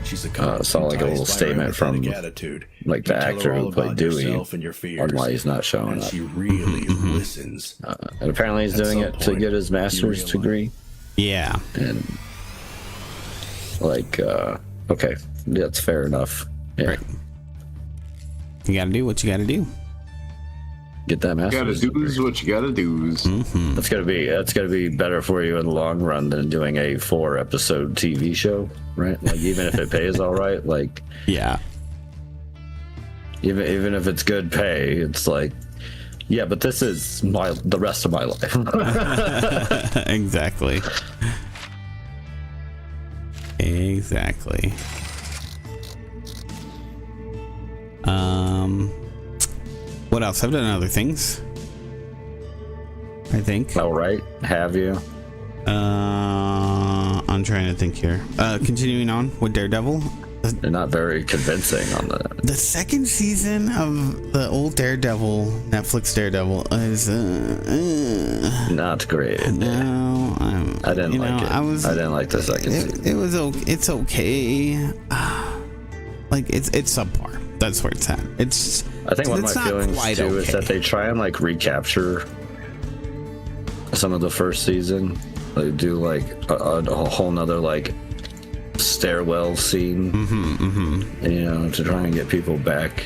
[SPEAKER 6] She's a
[SPEAKER 2] saw like a little statement from
[SPEAKER 6] attitude.
[SPEAKER 2] like the
[SPEAKER 6] You tell her
[SPEAKER 2] actor
[SPEAKER 6] all
[SPEAKER 2] who played
[SPEAKER 6] about
[SPEAKER 2] Dewey
[SPEAKER 6] yourself and your fears,
[SPEAKER 2] on why he's not showing
[SPEAKER 6] and
[SPEAKER 2] up.
[SPEAKER 6] she really listens.
[SPEAKER 2] And apparently he's
[SPEAKER 6] At
[SPEAKER 2] doing
[SPEAKER 6] some
[SPEAKER 2] it to
[SPEAKER 6] point,
[SPEAKER 2] get his master's
[SPEAKER 6] realize-
[SPEAKER 2] degree.
[SPEAKER 1] yeah.
[SPEAKER 2] And like, okay, that's fair enough. Yeah,
[SPEAKER 1] Right. You got to do what you got to do.
[SPEAKER 2] get that
[SPEAKER 3] You
[SPEAKER 2] master's.
[SPEAKER 3] gotta do's
[SPEAKER 2] degree.
[SPEAKER 3] what you gotta do's.
[SPEAKER 1] Mm-hmm.
[SPEAKER 2] That's gonna be better for you in the long run than doing a 4-episode TV show, right? Like even if it pays all right, like
[SPEAKER 1] Yeah.
[SPEAKER 2] even if it's good pay, it's like, yeah, but this is the rest of my life.
[SPEAKER 1] Exactly. Exactly. What else? I've done other things, I think.
[SPEAKER 2] All right, have you?
[SPEAKER 1] I'm trying to think here. Continuing on with Daredevil.
[SPEAKER 2] They're not very convincing on that.
[SPEAKER 1] The second season of the old Daredevil, Netflix Daredevil, is
[SPEAKER 2] Not great.
[SPEAKER 1] no.
[SPEAKER 2] I didn't like it. I didn't like the second season.
[SPEAKER 1] It was okay. It's okay. Like it's subpar. That's where it's at. It's.
[SPEAKER 2] I think one of
[SPEAKER 1] it's
[SPEAKER 2] my
[SPEAKER 1] not
[SPEAKER 2] feelings
[SPEAKER 1] quite
[SPEAKER 2] too is
[SPEAKER 1] okay.
[SPEAKER 2] that they try and like recapture some of the first season. They do like a whole nother like stairwell scene, you know, to try and get people back.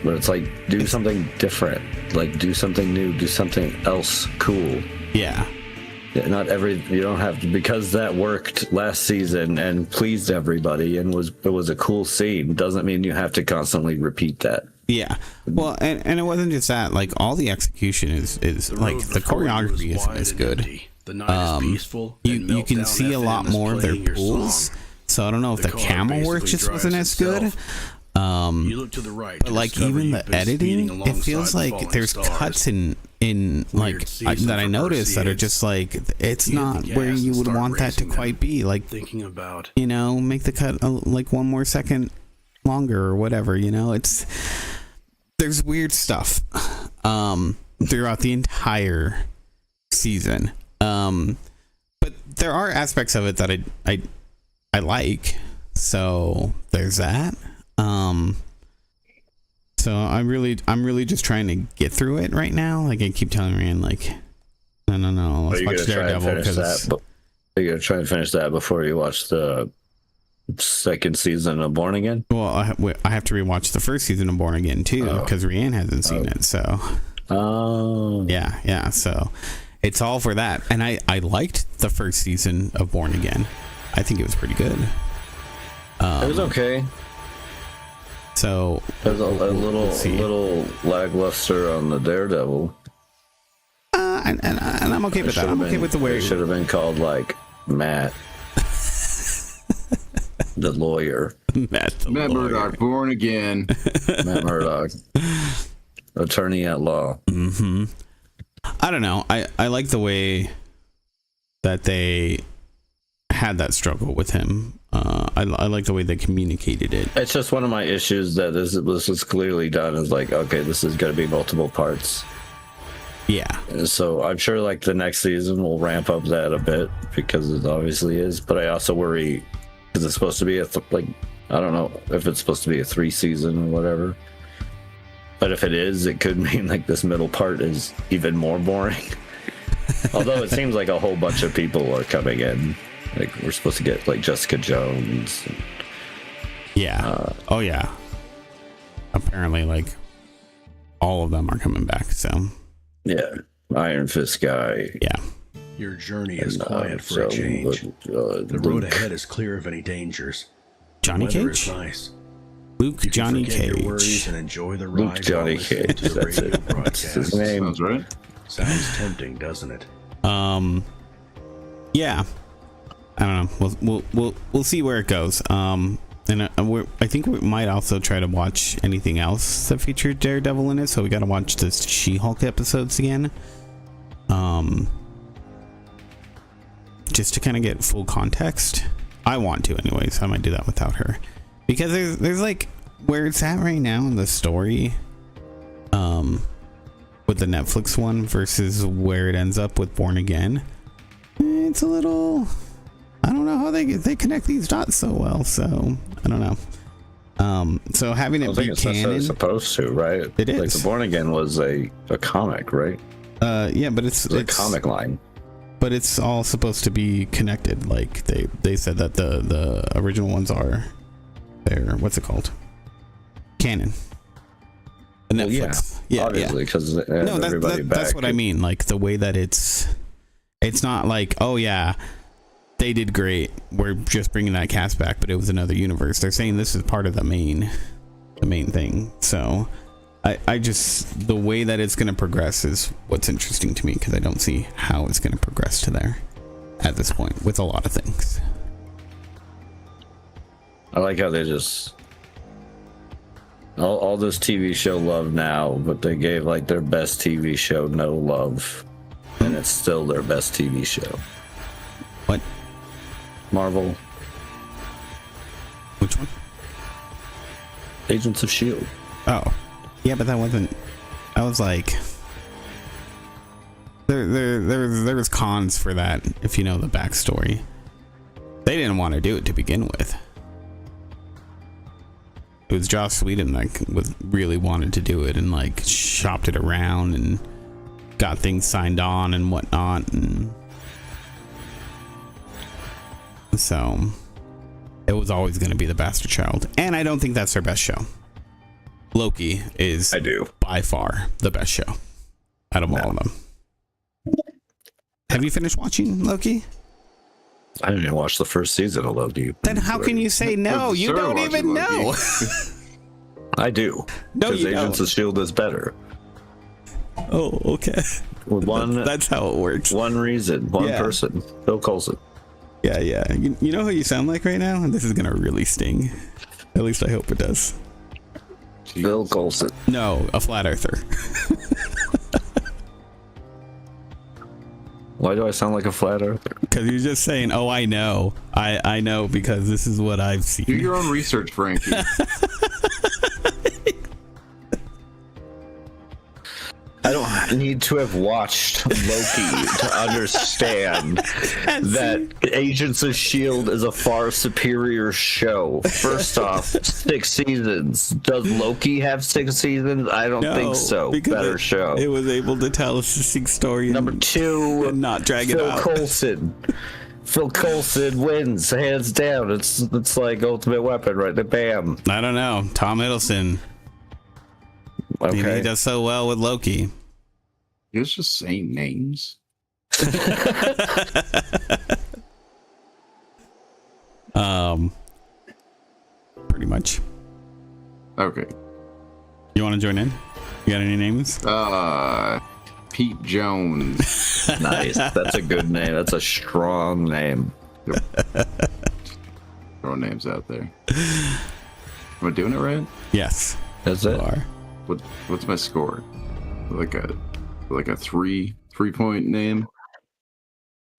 [SPEAKER 2] But it's like, do something different. Like, do something new. Do something else cool.
[SPEAKER 1] Yeah.
[SPEAKER 2] Yeah, not every, you don't have to, because that worked last season and pleased everybody and it was a cool scene, doesn't mean you have to constantly repeat that.
[SPEAKER 1] Yeah. Well, and it wasn't just that. Like all the execution is like
[SPEAKER 6] road
[SPEAKER 1] the
[SPEAKER 6] before you
[SPEAKER 1] choreography
[SPEAKER 6] was
[SPEAKER 1] isn't
[SPEAKER 6] wide
[SPEAKER 1] as
[SPEAKER 6] and
[SPEAKER 1] good.
[SPEAKER 6] empty. The night is peaceful.
[SPEAKER 1] You
[SPEAKER 6] and
[SPEAKER 1] can
[SPEAKER 6] Meltdown
[SPEAKER 1] see a lot
[SPEAKER 6] FM is
[SPEAKER 1] more of their
[SPEAKER 6] playing your
[SPEAKER 1] pulls.
[SPEAKER 6] song.
[SPEAKER 1] So I don't know if
[SPEAKER 6] The
[SPEAKER 1] the
[SPEAKER 6] car
[SPEAKER 1] camera work
[SPEAKER 6] basically
[SPEAKER 1] just wasn't
[SPEAKER 6] drives
[SPEAKER 1] as good.
[SPEAKER 6] itself. You look to the right.
[SPEAKER 1] But like even the editing, it feels like there's cuts in like
[SPEAKER 6] season
[SPEAKER 1] that I
[SPEAKER 6] for
[SPEAKER 1] noticed that are
[SPEAKER 6] Perseus.
[SPEAKER 1] just like it's
[SPEAKER 6] You hit
[SPEAKER 1] not
[SPEAKER 6] the
[SPEAKER 1] where
[SPEAKER 6] gas
[SPEAKER 1] you
[SPEAKER 6] and
[SPEAKER 1] would
[SPEAKER 6] start
[SPEAKER 1] want that to
[SPEAKER 6] racing them.
[SPEAKER 1] quite be. Like,
[SPEAKER 6] thinking about
[SPEAKER 1] you know, make the cut like 1 more second longer or whatever. You know, there's weird stuff throughout the entire season. But there are aspects of it that I like. So there's that. So I'm really just trying to get through it right now. Like I keep telling Ryan, like, no, let's watch Daredevil because
[SPEAKER 2] Are you gonna try and finish that before you watch the second season of Born Again?
[SPEAKER 1] well, I have to rewatch the first season of Born Again too because Ryan hasn't seen it. So
[SPEAKER 2] Oh,
[SPEAKER 1] yeah. So it's all for that. And I liked the first season of Born Again. I think it was pretty good.
[SPEAKER 2] it was okay.
[SPEAKER 1] So
[SPEAKER 2] It was a
[SPEAKER 1] we'll see.
[SPEAKER 2] little lackluster on the Daredevil.
[SPEAKER 1] and I'm okay with that. I'm okay with the way
[SPEAKER 2] It should have been called like Matt, the lawyer,
[SPEAKER 1] Matt the
[SPEAKER 3] Matt
[SPEAKER 1] lawyer.
[SPEAKER 3] Murdock, born again.
[SPEAKER 2] Matt Murdock, attorney at law.
[SPEAKER 1] I don't know. I like the way that they had that struggle with him. I like the way they communicated it.
[SPEAKER 2] It's just one of my issues that this is clearly done is like, okay, this is going to be multiple parts.
[SPEAKER 1] Yeah.
[SPEAKER 2] And so I'm sure like the next season will ramp up that a bit because it obviously is. But I also worry because it's supposed to be I don't know if it's supposed to be a 3 season or whatever. But if it is, it could mean like this middle part is even more boring. Although it seems like a whole bunch of people are coming in. Like we're supposed to get like Jessica Jones.
[SPEAKER 1] Yeah. Oh yeah. Apparently, like all of them are coming back. So
[SPEAKER 2] Yeah, Iron Fist guy.
[SPEAKER 1] yeah.
[SPEAKER 6] your journey is
[SPEAKER 2] And,
[SPEAKER 6] quiet for a change. The road
[SPEAKER 2] Luke.
[SPEAKER 6] ahead is clear of any dangers.
[SPEAKER 1] Johnny
[SPEAKER 6] Weather
[SPEAKER 1] Cage.
[SPEAKER 6] is nice.
[SPEAKER 1] Luke
[SPEAKER 6] You can
[SPEAKER 1] Johnny
[SPEAKER 6] forget your worries
[SPEAKER 1] Cage.
[SPEAKER 6] and enjoy the
[SPEAKER 2] Luke
[SPEAKER 6] ride
[SPEAKER 2] Johnny
[SPEAKER 6] while listening
[SPEAKER 2] Cage.
[SPEAKER 6] to the
[SPEAKER 2] That's
[SPEAKER 6] radio
[SPEAKER 2] it. That's his
[SPEAKER 6] broadcast.
[SPEAKER 2] name.
[SPEAKER 3] Sounds right.
[SPEAKER 6] Sounds tempting, doesn't it?
[SPEAKER 1] Yeah. I don't know. We'll see where it goes. And I think we might also try to watch anything else that featured Daredevil in it. So we got to watch the She-Hulk episodes again. just to kind of get full context. I want to anyways. I might do that without her, because there's like where it's at right now in the story, with the Netflix one versus where it ends up with Born Again. It's a little, I don't know how they connect these dots so well. So I don't know. So having it be
[SPEAKER 2] it's
[SPEAKER 1] canon,
[SPEAKER 2] supposed to, right?
[SPEAKER 1] It is.
[SPEAKER 2] Like the Born Again was a comic, right?
[SPEAKER 1] yeah, but it's
[SPEAKER 2] a comic line.
[SPEAKER 1] But it's all supposed to be connected. Like they said that the original ones are, they're, what's it called? Canon. The Netflix.
[SPEAKER 2] Yeah, obviously, because
[SPEAKER 1] no, that's what I mean. Like the way that it's not like, oh yeah, they did great, we're just bringing that cast back, but it was another universe. They're saying this is part of the main thing. So I just, the way that it's going to progress is what's interesting to me, because I don't see how it's going to progress to there at this point with a lot of things.
[SPEAKER 2] I like how they just all this TV show love now, but they gave like their best TV show no love, and it's still their best TV show.
[SPEAKER 1] What?
[SPEAKER 2] Marvel.
[SPEAKER 1] Which one?
[SPEAKER 2] Agents of S.H.I.E.L.D.
[SPEAKER 1] Oh, yeah, but that was like, there was cons for that, if you know the backstory. They didn't want to do it to begin with. It was Joss Whedon that really wanted to do it and like shopped it around and got things signed on and whatnot, and so it was always going to be the bastard child. And I don't think that's their best show. Loki is,
[SPEAKER 2] I do,
[SPEAKER 1] by far the best show out of all of them. Have you finished watching Loki?
[SPEAKER 2] I didn't even watch the first season of Loki.
[SPEAKER 1] Then how can you say no? You don't even know.
[SPEAKER 2] I do.
[SPEAKER 1] No,
[SPEAKER 2] because
[SPEAKER 1] you
[SPEAKER 2] Agents
[SPEAKER 1] don't.
[SPEAKER 2] of S.H.I.E.L.D. is better.
[SPEAKER 1] Oh, okay.
[SPEAKER 2] With one,
[SPEAKER 1] that's how it works.
[SPEAKER 2] One reason, one person, Phil Coulson.
[SPEAKER 1] Yeah. You know who you sound like right now? This is gonna really sting. At least I hope it does.
[SPEAKER 2] Phil Coulson.
[SPEAKER 1] No, a flat earther.
[SPEAKER 2] Why do I sound like a flat earther?
[SPEAKER 1] Because you're just saying, oh, I know. I know because this is what I've seen.
[SPEAKER 3] Do your own research, Frankie.
[SPEAKER 2] I don't need to have watched Loki to understand that Agents of S.H.I.E.L.D. is a far superior show. First off, 6 seasons. Does Loki have 6 seasons? I don't think so. Better show.
[SPEAKER 1] It was able to tell a succinct story.
[SPEAKER 2] Number 2,
[SPEAKER 1] and not drag it out.
[SPEAKER 2] Phil Coulson. Phil Coulson wins, hands down. It's like Ultimate Weapon, right? The bam.
[SPEAKER 1] I don't know. Tom Hiddleston.
[SPEAKER 2] Okay.
[SPEAKER 1] He does so well with Loki.
[SPEAKER 3] He was just saying names.
[SPEAKER 1] Pretty much.
[SPEAKER 3] Okay.
[SPEAKER 1] You want to join in? You got any names?
[SPEAKER 3] Pete Jones.
[SPEAKER 2] Nice. That's a good name. That's a strong name.
[SPEAKER 3] Throw names out there. Am I doing it right?
[SPEAKER 1] Yes.
[SPEAKER 2] That's it.
[SPEAKER 3] What's my score? Like a 3-point name.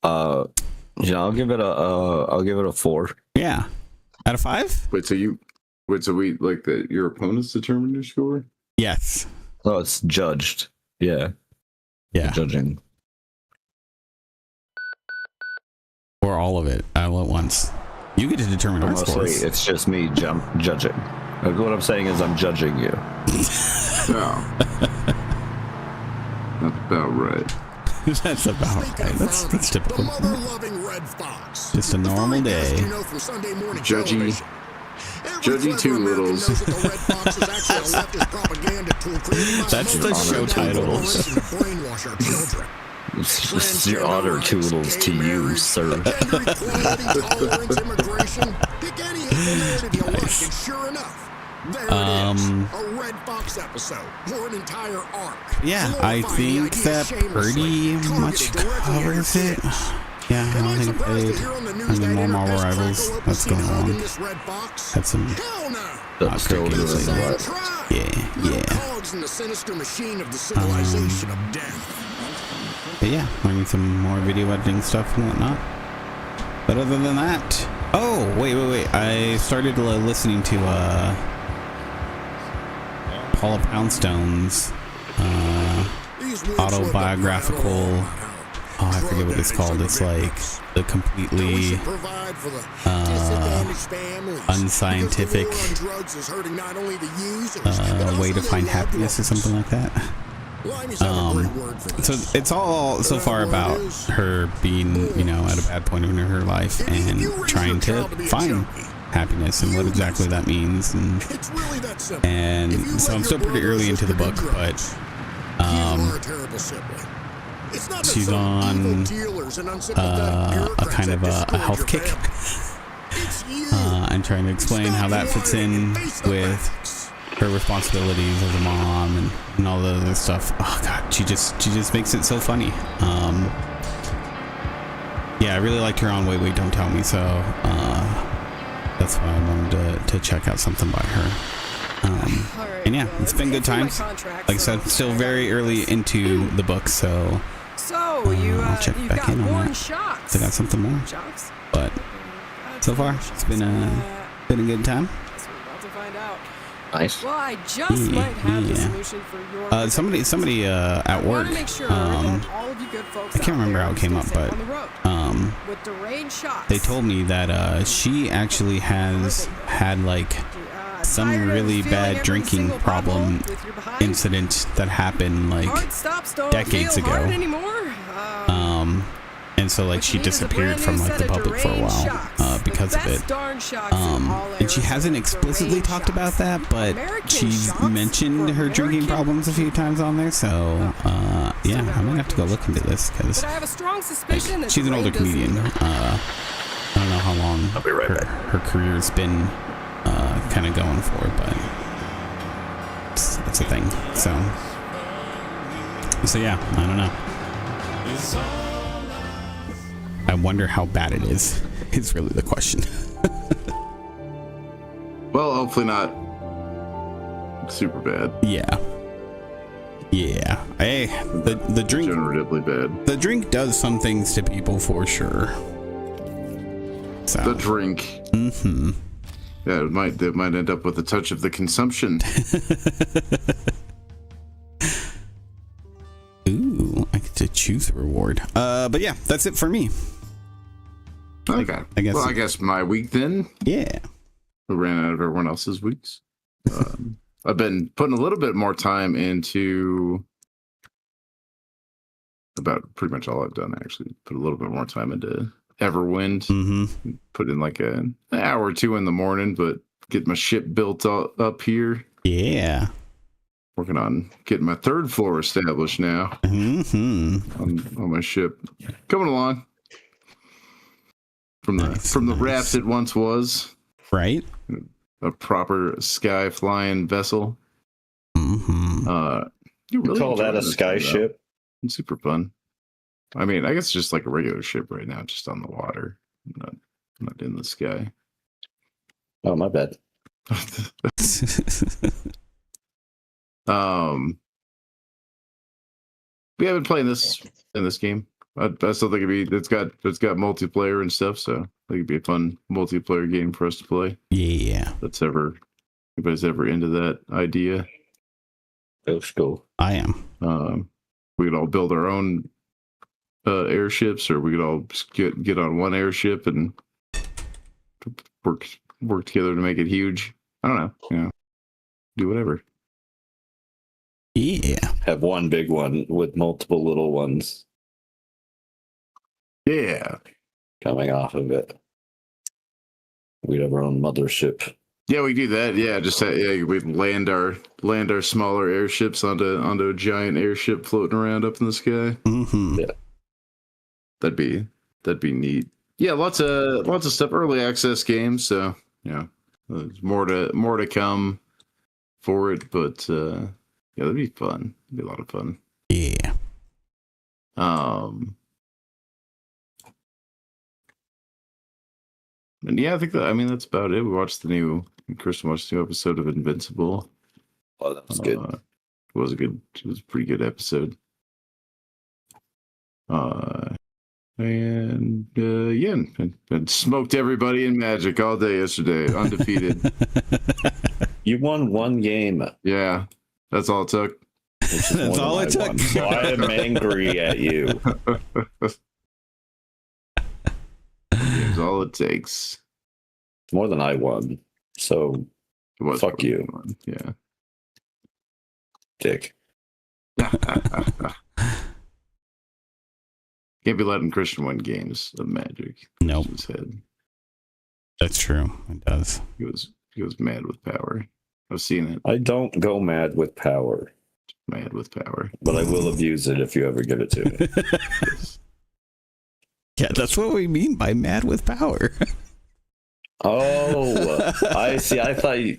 [SPEAKER 2] I'll give it a 4.
[SPEAKER 1] Yeah. Out of 5?
[SPEAKER 3] Wait, so we like that your opponents determine your score?
[SPEAKER 1] Yes.
[SPEAKER 2] Oh, it's judged. Yeah. Judging.
[SPEAKER 1] Or all of it all at once. You get to determine our
[SPEAKER 2] Mostly,
[SPEAKER 1] scores.
[SPEAKER 2] it's just me judging. What I'm saying is I'm judging you.
[SPEAKER 3] Oh. That's about right.
[SPEAKER 1] That's about right. That's typical.
[SPEAKER 7] Mother-loving Red Fox.
[SPEAKER 1] Just a normal day.
[SPEAKER 3] Judgy Two Littles.
[SPEAKER 1] That's the show title.
[SPEAKER 2] It's your honor, Toodles, to you, sir.
[SPEAKER 7] Sure enough, there it is. A Red Fox episode, or an entire arc.
[SPEAKER 1] Yeah, I think that pretty much covers it. Yeah, I don't think I played more Marvel Rivals. That's going on. Had some not
[SPEAKER 2] still
[SPEAKER 1] great
[SPEAKER 2] doing
[SPEAKER 1] games
[SPEAKER 2] a
[SPEAKER 1] later.
[SPEAKER 2] lot.
[SPEAKER 1] Yeah.
[SPEAKER 7] Cogs in the sinister machine of the civilization of death.
[SPEAKER 1] But yeah, learning some more video editing stuff and whatnot. But other than that, oh wait, I started listening to Paula Poundstone's autobiographical. Oh, I forget what it's called. It's like the completely unscientific way to find happiness or something like that. So it's all so far about her being, you know, at a bad point in her life and trying to find happiness and what exactly that means. And so I'm still pretty early into the book, but she's on a kind of a health kick and trying to explain how that fits in with her responsibilities as a mom and all the other stuff. Oh god, she just makes it so funny. Yeah, I really liked her on Wait Don't Tell Me, so that's why I wanted to check out something by her. And yeah, it's been good times. Like I said, still very early into the book, so I'll check back in on that. So I got something more, but so far it's been a good time.
[SPEAKER 2] Nice.
[SPEAKER 4] Well, I just might have the solution for your
[SPEAKER 1] somebody at work. I can't remember how it came up, but they told me that she actually has had like some really bad drinking problem incident that happened like decades ago. And so like she disappeared from like the public for a while because of it. And she hasn't explicitly talked about that, but she's mentioned her drinking problems a few times on there. So yeah, I might have to go look into this because like, she's an older comedian. I don't know how long her career's been kind of going for, but it's a thing. So yeah, I don't know. I wonder how bad it is really the question.
[SPEAKER 3] Well, hopefully not super bad.
[SPEAKER 1] Yeah. Hey, the drink
[SPEAKER 3] Generatively bad.
[SPEAKER 1] The drink does some things to people for sure. So.
[SPEAKER 3] The drink.
[SPEAKER 1] Mm-hmm.
[SPEAKER 3] Yeah, it might end up with a touch of the consumption.
[SPEAKER 1] Ooh, I get to choose a reward. But yeah, that's it for me.
[SPEAKER 3] Okay. I guess my week then.
[SPEAKER 1] Yeah.
[SPEAKER 3] We ran out of everyone else's weeks. I've been putting a little bit more time into about pretty much all I've done, actually. Put a little bit more time into Everwind.
[SPEAKER 1] Mm-hmm.
[SPEAKER 3] Put in like an hour or two in the morning, but get my ship built up here.
[SPEAKER 1] Yeah.
[SPEAKER 3] Working on getting my third floor established now.
[SPEAKER 1] Mm-hmm.
[SPEAKER 3] On my ship. Coming along. From the raft it once was.
[SPEAKER 1] Right.
[SPEAKER 3] A proper sky flying vessel.
[SPEAKER 1] Mm-hmm.
[SPEAKER 3] You really
[SPEAKER 2] call that a sky ship?
[SPEAKER 3] It's super fun. I mean, I guess it's just like a regular ship right now, just on the water, not in the sky.
[SPEAKER 2] Oh, my bad.
[SPEAKER 3] We haven't played this in this game. I still think it's got multiplayer and stuff, so I think it'd be a fun multiplayer game for us to play.
[SPEAKER 1] Yeah.
[SPEAKER 3] Anybody's ever into that idea?
[SPEAKER 2] That's cool.
[SPEAKER 1] I am.
[SPEAKER 3] We could all build our own airships, or we could all just get on one airship and work together to make it huge. I don't know. You know, do whatever.
[SPEAKER 1] Yeah.
[SPEAKER 2] Have one big one with multiple little ones.
[SPEAKER 3] Yeah.
[SPEAKER 2] Coming off of it. We'd have our own mothership.
[SPEAKER 3] Yeah, we do that. Yeah, we'd land our smaller airships onto a giant airship floating around up in the sky.
[SPEAKER 1] Mm-hmm.
[SPEAKER 2] Yeah.
[SPEAKER 3] That'd be neat. Yeah, lots of stuff. Early access games, so yeah, there's more to come for it. But yeah, that'd be fun. It'd be a lot of fun.
[SPEAKER 1] Yeah.
[SPEAKER 3] And yeah, I think that's about it. Kristen watched the new episode of Invincible.
[SPEAKER 2] Oh, that was good.
[SPEAKER 3] It was a pretty good episode. I And yeah, and smoked everybody in Magic all day yesterday, undefeated.
[SPEAKER 2] You won one game.
[SPEAKER 3] Yeah, that's all it took.
[SPEAKER 2] Which is
[SPEAKER 1] That's
[SPEAKER 2] more
[SPEAKER 1] all
[SPEAKER 2] than
[SPEAKER 1] it
[SPEAKER 2] I
[SPEAKER 1] took.
[SPEAKER 2] won. So I am angry at you.
[SPEAKER 3] Game's all it takes.
[SPEAKER 2] More than I won. So
[SPEAKER 3] It was
[SPEAKER 2] Fuck
[SPEAKER 3] pretty
[SPEAKER 2] you.
[SPEAKER 3] fun. Yeah.
[SPEAKER 2] dick.
[SPEAKER 3] Can't be letting Christian win games of Magic.
[SPEAKER 1] Nope.
[SPEAKER 3] His head.
[SPEAKER 1] That's true. It does.
[SPEAKER 3] He was mad with power. I've seen it.
[SPEAKER 2] I don't go mad with power,
[SPEAKER 3] Mad with power.
[SPEAKER 2] but I will abuse it if you ever give it to me.
[SPEAKER 1] Yeah, that's what we mean by mad with power.
[SPEAKER 2] Oh, I see. I thought you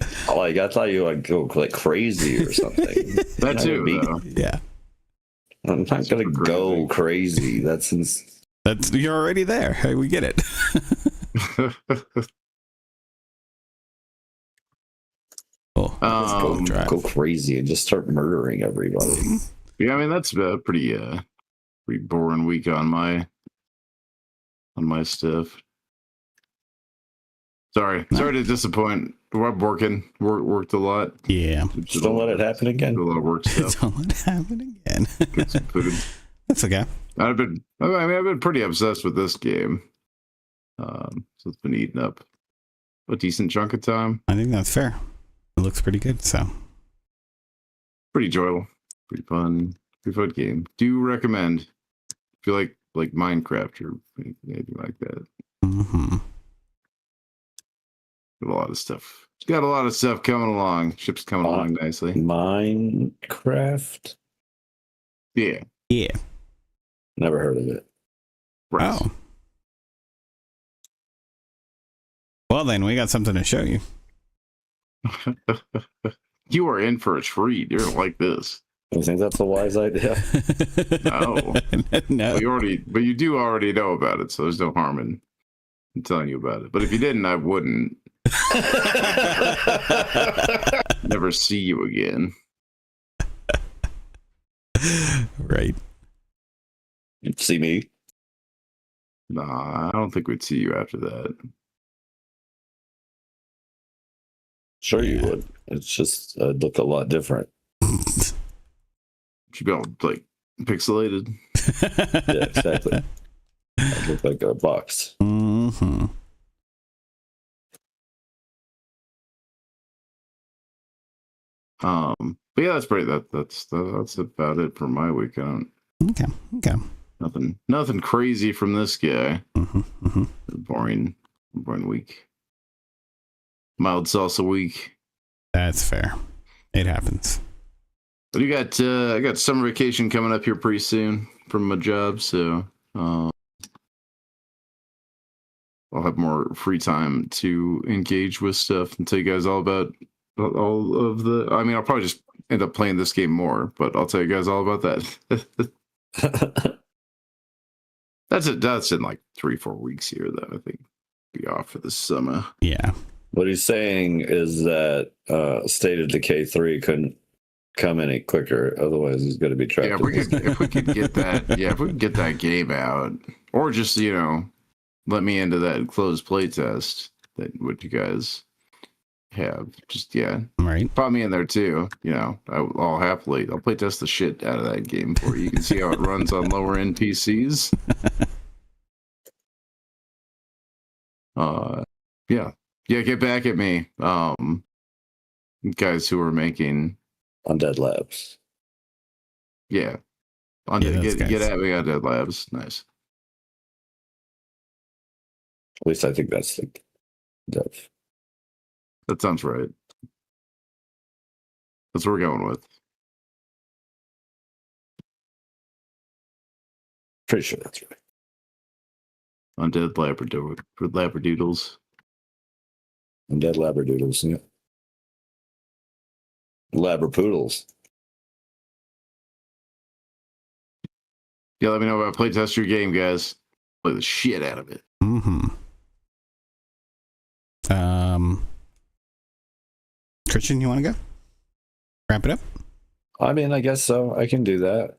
[SPEAKER 2] would go like crazy or something.
[SPEAKER 3] That too,
[SPEAKER 2] would be-
[SPEAKER 3] though.
[SPEAKER 1] Yeah.
[SPEAKER 2] I'm not gonna go crazy. That's
[SPEAKER 1] You're already there. Hey, we get it. Oh,
[SPEAKER 2] go crazy and just start murdering everybody.
[SPEAKER 3] Yeah, I mean that's a pretty boring week on my stuff. Sorry to disappoint. We're working. Worked a lot.
[SPEAKER 1] yeah.
[SPEAKER 2] Just don't let it happen
[SPEAKER 3] Did
[SPEAKER 2] again.
[SPEAKER 3] a lot of work stuff.
[SPEAKER 1] Don't let it happen again.
[SPEAKER 3] Get some food.
[SPEAKER 1] That's okay.
[SPEAKER 3] I've been pretty obsessed with this game. So it's been eating up a decent chunk of time.
[SPEAKER 1] I think that's fair. It looks pretty good. So
[SPEAKER 3] Pretty enjoyable. Pretty fun game. Do recommend if you like Minecraft or anything like that.
[SPEAKER 1] mhm.
[SPEAKER 3] A lot of stuff. Got a lot of stuff coming along. Ship's coming along nicely.
[SPEAKER 2] Minecraft?
[SPEAKER 3] Yeah.
[SPEAKER 1] Yeah.
[SPEAKER 2] Never heard of it.
[SPEAKER 3] Right.
[SPEAKER 1] Oh. Well, then we got something to show you.
[SPEAKER 3] You are in for a treat. You're gonna like this.
[SPEAKER 2] I think that's a wise idea.
[SPEAKER 3] No.
[SPEAKER 1] No.
[SPEAKER 3] But you do already know about it, so there's no harm in telling you about it. But if you didn't, I wouldn't. Never see you again.
[SPEAKER 1] Right.
[SPEAKER 2] See me?
[SPEAKER 3] Nah, I don't think we'd see you after that.
[SPEAKER 2] Sure you would. It's just look a lot different.
[SPEAKER 3] Should be all like pixelated.
[SPEAKER 2] Yeah, exactly. I look like a box.
[SPEAKER 1] Mm-hmm.
[SPEAKER 3] But yeah, that's pretty. That's about it for my week.
[SPEAKER 1] Okay.
[SPEAKER 3] Nothing crazy from this guy.
[SPEAKER 1] Mm-hmm.
[SPEAKER 3] Boring week. Mild salsa week.
[SPEAKER 1] That's fair. It happens.
[SPEAKER 3] But you got I got summer vacation coming up here pretty soon from my job, so I'll have more free time to engage with stuff and tell you guys all about all of the. I mean, I'll probably just end up playing this game more, but I'll tell you guys all about that. That's in like 3-4 weeks here, though. I think be off for the summer.
[SPEAKER 1] Yeah.
[SPEAKER 2] What he's saying is that State of Decay 3 couldn't come any quicker, otherwise he's going to be trapped.
[SPEAKER 3] Yeah, if we could get that, if we could get that game out, or just let me into that closed playtest that what you guys have. Just
[SPEAKER 1] Right.
[SPEAKER 3] pop me in there too. I'll happily play test the shit out of that game for you. You can see how it runs on lower end PCs. Get back at me, guys who are making
[SPEAKER 2] Undead Labs.
[SPEAKER 3] get
[SPEAKER 1] those
[SPEAKER 3] at
[SPEAKER 1] guys.
[SPEAKER 3] me on Dead Labs. Nice.
[SPEAKER 2] At least I think that's the dev.
[SPEAKER 3] That sounds right. That's what we're going with.
[SPEAKER 2] Pretty sure that's right.
[SPEAKER 3] Undead Labradoodles.
[SPEAKER 2] Undead Labradoodles. Yeah. Labrapoodles.
[SPEAKER 3] Yeah, let me know about playtest your game, guys. Play the shit out of it.
[SPEAKER 1] Mm-hmm. Christian, you want to go? Wrap it up?
[SPEAKER 2] I mean, I guess so. I can do that.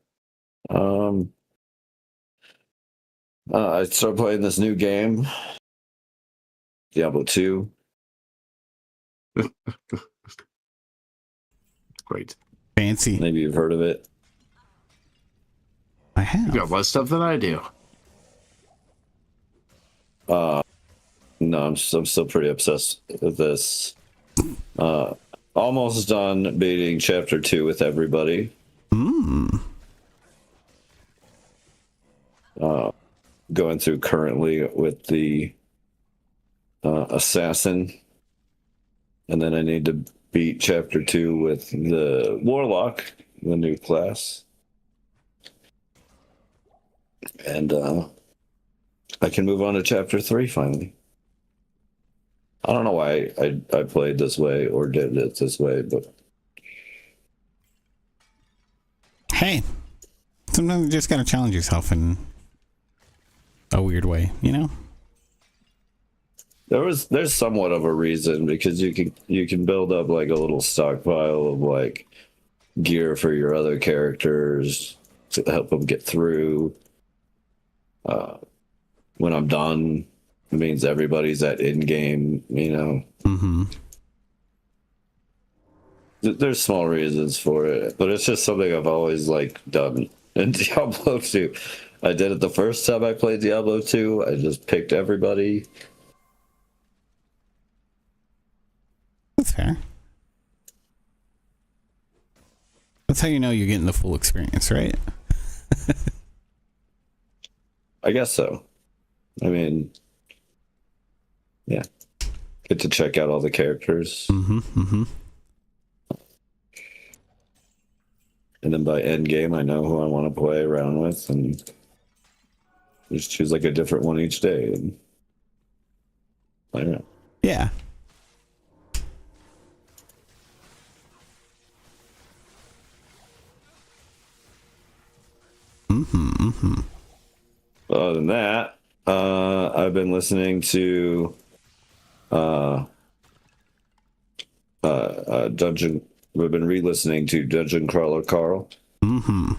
[SPEAKER 2] I started playing this new game, Diablo 2.
[SPEAKER 3] Great.
[SPEAKER 1] Fancy.
[SPEAKER 2] Maybe you've heard of it.
[SPEAKER 1] I
[SPEAKER 3] You
[SPEAKER 1] have.
[SPEAKER 3] got less stuff than I do.
[SPEAKER 2] No, I'm still pretty obsessed with this. Almost done beating chapter 2 with everybody. Going through currently with the assassin, and then I need to beat chapter 2 with the warlock, the new class, and I can move on to chapter 3 finally. I don't know why I played this way or did it this way, but
[SPEAKER 1] Hey, sometimes you just gotta challenge yourself in a weird way, you know?
[SPEAKER 2] there's somewhat of a reason, because you can build up like a little stockpile of like gear for your other characters to help them get through. When I'm done, it means everybody's at end game, you know.
[SPEAKER 1] Mm-hmm.
[SPEAKER 2] There's small reasons for it, but it's just something I've always like done in Diablo 2. I did it the first time I played Diablo 2. I just picked everybody.
[SPEAKER 1] That's fair. That's how you know you're getting the full experience, right?
[SPEAKER 2] I guess so. I mean, yeah. Get to check out all the characters.
[SPEAKER 1] Mm-hmm. Mm-hmm.
[SPEAKER 2] And then by end game, I know who I want to play around with, and just choose like a different one each day. And I don't know.
[SPEAKER 1] Yeah. Mm-hmm. Mm-hmm.
[SPEAKER 2] Other than that, I've been listening to Dungeon. We've been re-listening to Dungeon Crawler Carl.
[SPEAKER 1] Mm-hmm.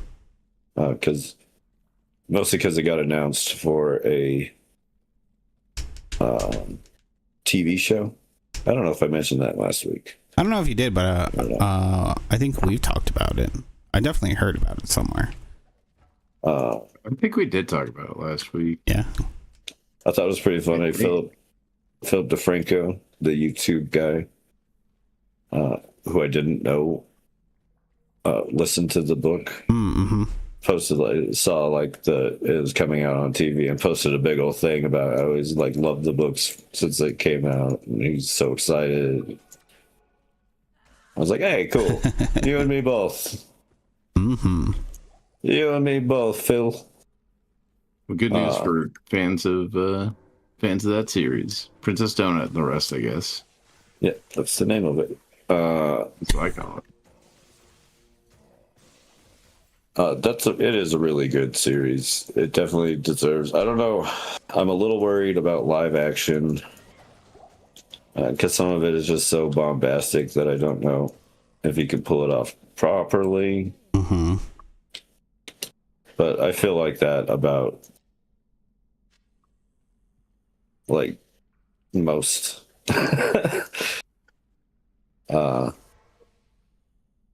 [SPEAKER 2] Mostly because it got announced for a TV show. I don't know if I mentioned that last week.
[SPEAKER 1] I don't know if you did, but I think we've talked about it. I definitely heard about it somewhere.
[SPEAKER 3] I think we did talk about it last week.
[SPEAKER 1] Yeah.
[SPEAKER 2] I thought it was pretty funny. Philip DeFranco, the YouTube guy, who I didn't know, listened to the book.
[SPEAKER 1] Mm-hmm.
[SPEAKER 2] Posted, like, saw like it was coming out on TV, and posted a big old thing about how he's like loved the books since it came out, and he's so excited. I was like, "Hey, cool, you and me both.
[SPEAKER 1] Mm-hmm.
[SPEAKER 2] You and me both, Phil."
[SPEAKER 3] Well, good news for fans of that series. Princess Donut and the rest, I guess.
[SPEAKER 2] Yeah, that's the name of it.
[SPEAKER 3] That's what I call it.
[SPEAKER 2] It is a really good series. It definitely deserves. I don't know. I'm a little worried about live action, because some of it is just so bombastic that I don't know if he could pull it off properly.
[SPEAKER 1] Mm-hmm.
[SPEAKER 2] But I feel like that about like most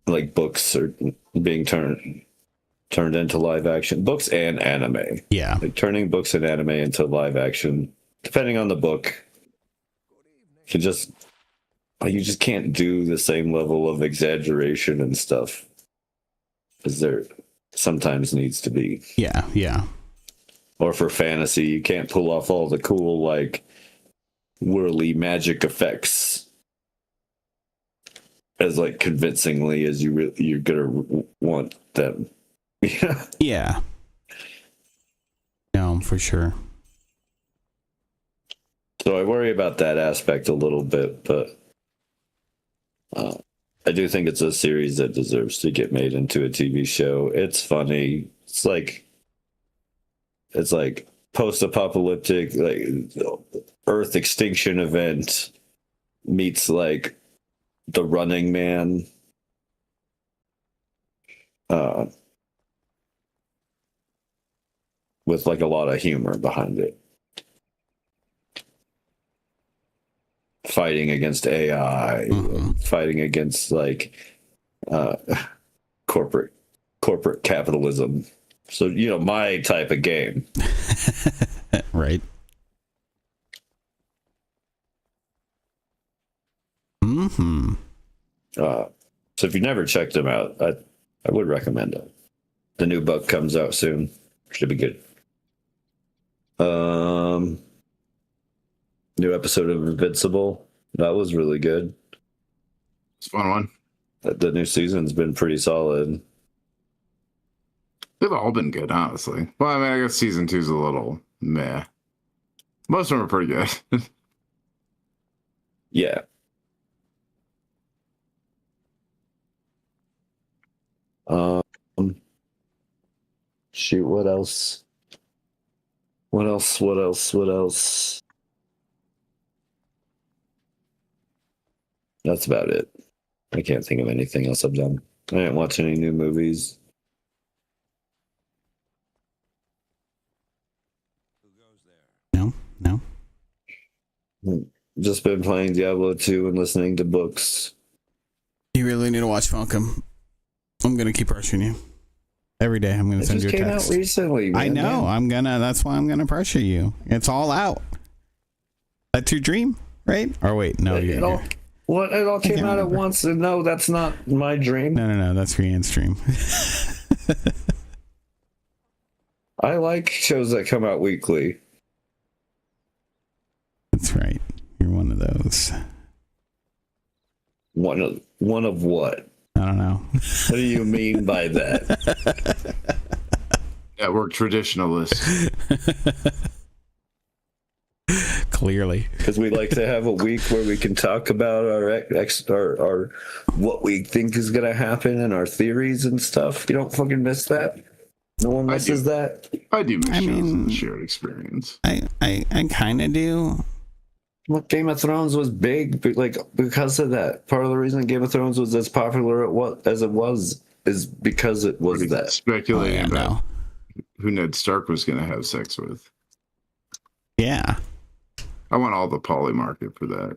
[SPEAKER 2] like books are being turned into live action, books and anime.
[SPEAKER 1] Yeah.
[SPEAKER 2] Like turning books and anime into live action, depending on the book, you just can't do the same level of exaggeration and stuff as there sometimes needs to be.
[SPEAKER 1] Yeah. Yeah.
[SPEAKER 2] Or for fantasy, you can't pull off all the cool like whirly magic effects as like convincingly as you're gonna want them. Yeah.
[SPEAKER 1] Yeah. No, for sure.
[SPEAKER 2] So I worry about that aspect a little bit, but I do think it's a series that deserves to get made into a TV show. It's funny. It's like post-apocalyptic, like Earth extinction event meets like The Running Man. with like a lot of humor behind it. Fighting against AI, fighting against like corporate capitalism. So, you know, my type of game.
[SPEAKER 1] Right.
[SPEAKER 2] So if you've never checked them out, I would recommend it. The new book comes out soon. Should be good. New episode of Invincible. That was really good.
[SPEAKER 3] It's a fun one.
[SPEAKER 2] The new season's been pretty solid.
[SPEAKER 3] They've all been good, honestly. Well, I mean, I guess season 2's a little meh. Most of them are pretty good.
[SPEAKER 2] Yeah. Shoot, what else? What else? That's about it. I can't think of anything else I've done. I didn't watch any new movies.
[SPEAKER 1] No.
[SPEAKER 2] Just been playing Diablo 2 and listening to books.
[SPEAKER 1] You really need to watch Falcom. I'm gonna keep pressuring you every day. I'm gonna
[SPEAKER 2] It
[SPEAKER 1] send
[SPEAKER 2] just
[SPEAKER 1] you a
[SPEAKER 2] came
[SPEAKER 1] text.
[SPEAKER 2] out recently.
[SPEAKER 1] I
[SPEAKER 2] Man.
[SPEAKER 1] know. That's why I'm gonna pressure you. It's all out. That's your dream, right? Or wait, no,
[SPEAKER 2] It all came
[SPEAKER 1] can't
[SPEAKER 2] out at
[SPEAKER 1] remember.
[SPEAKER 2] once, and no, that's not my dream.
[SPEAKER 1] No. That's Rianne's dream.
[SPEAKER 2] I like shows that come out weekly.
[SPEAKER 1] That's right. You're one of those.
[SPEAKER 2] One of what?
[SPEAKER 1] I don't know.
[SPEAKER 2] What do you mean by that?
[SPEAKER 3] Network traditionalist.
[SPEAKER 1] Clearly.
[SPEAKER 2] Because we like to have a week where we can talk about our what we think is going to happen and our theories and stuff. You don't fucking miss that. No one misses that.
[SPEAKER 3] I do miss
[SPEAKER 1] I
[SPEAKER 3] shows
[SPEAKER 1] mean-
[SPEAKER 3] and shared experience.
[SPEAKER 1] I kind of do.
[SPEAKER 2] Well, Game of Thrones was big, but like because of that. Part of the reason Game of Thrones was as popular as it was is because it was that.
[SPEAKER 3] Speculating about
[SPEAKER 1] no.
[SPEAKER 3] who Ned Stark was going to have sex with.
[SPEAKER 1] Yeah.
[SPEAKER 3] I want all the poly market for that.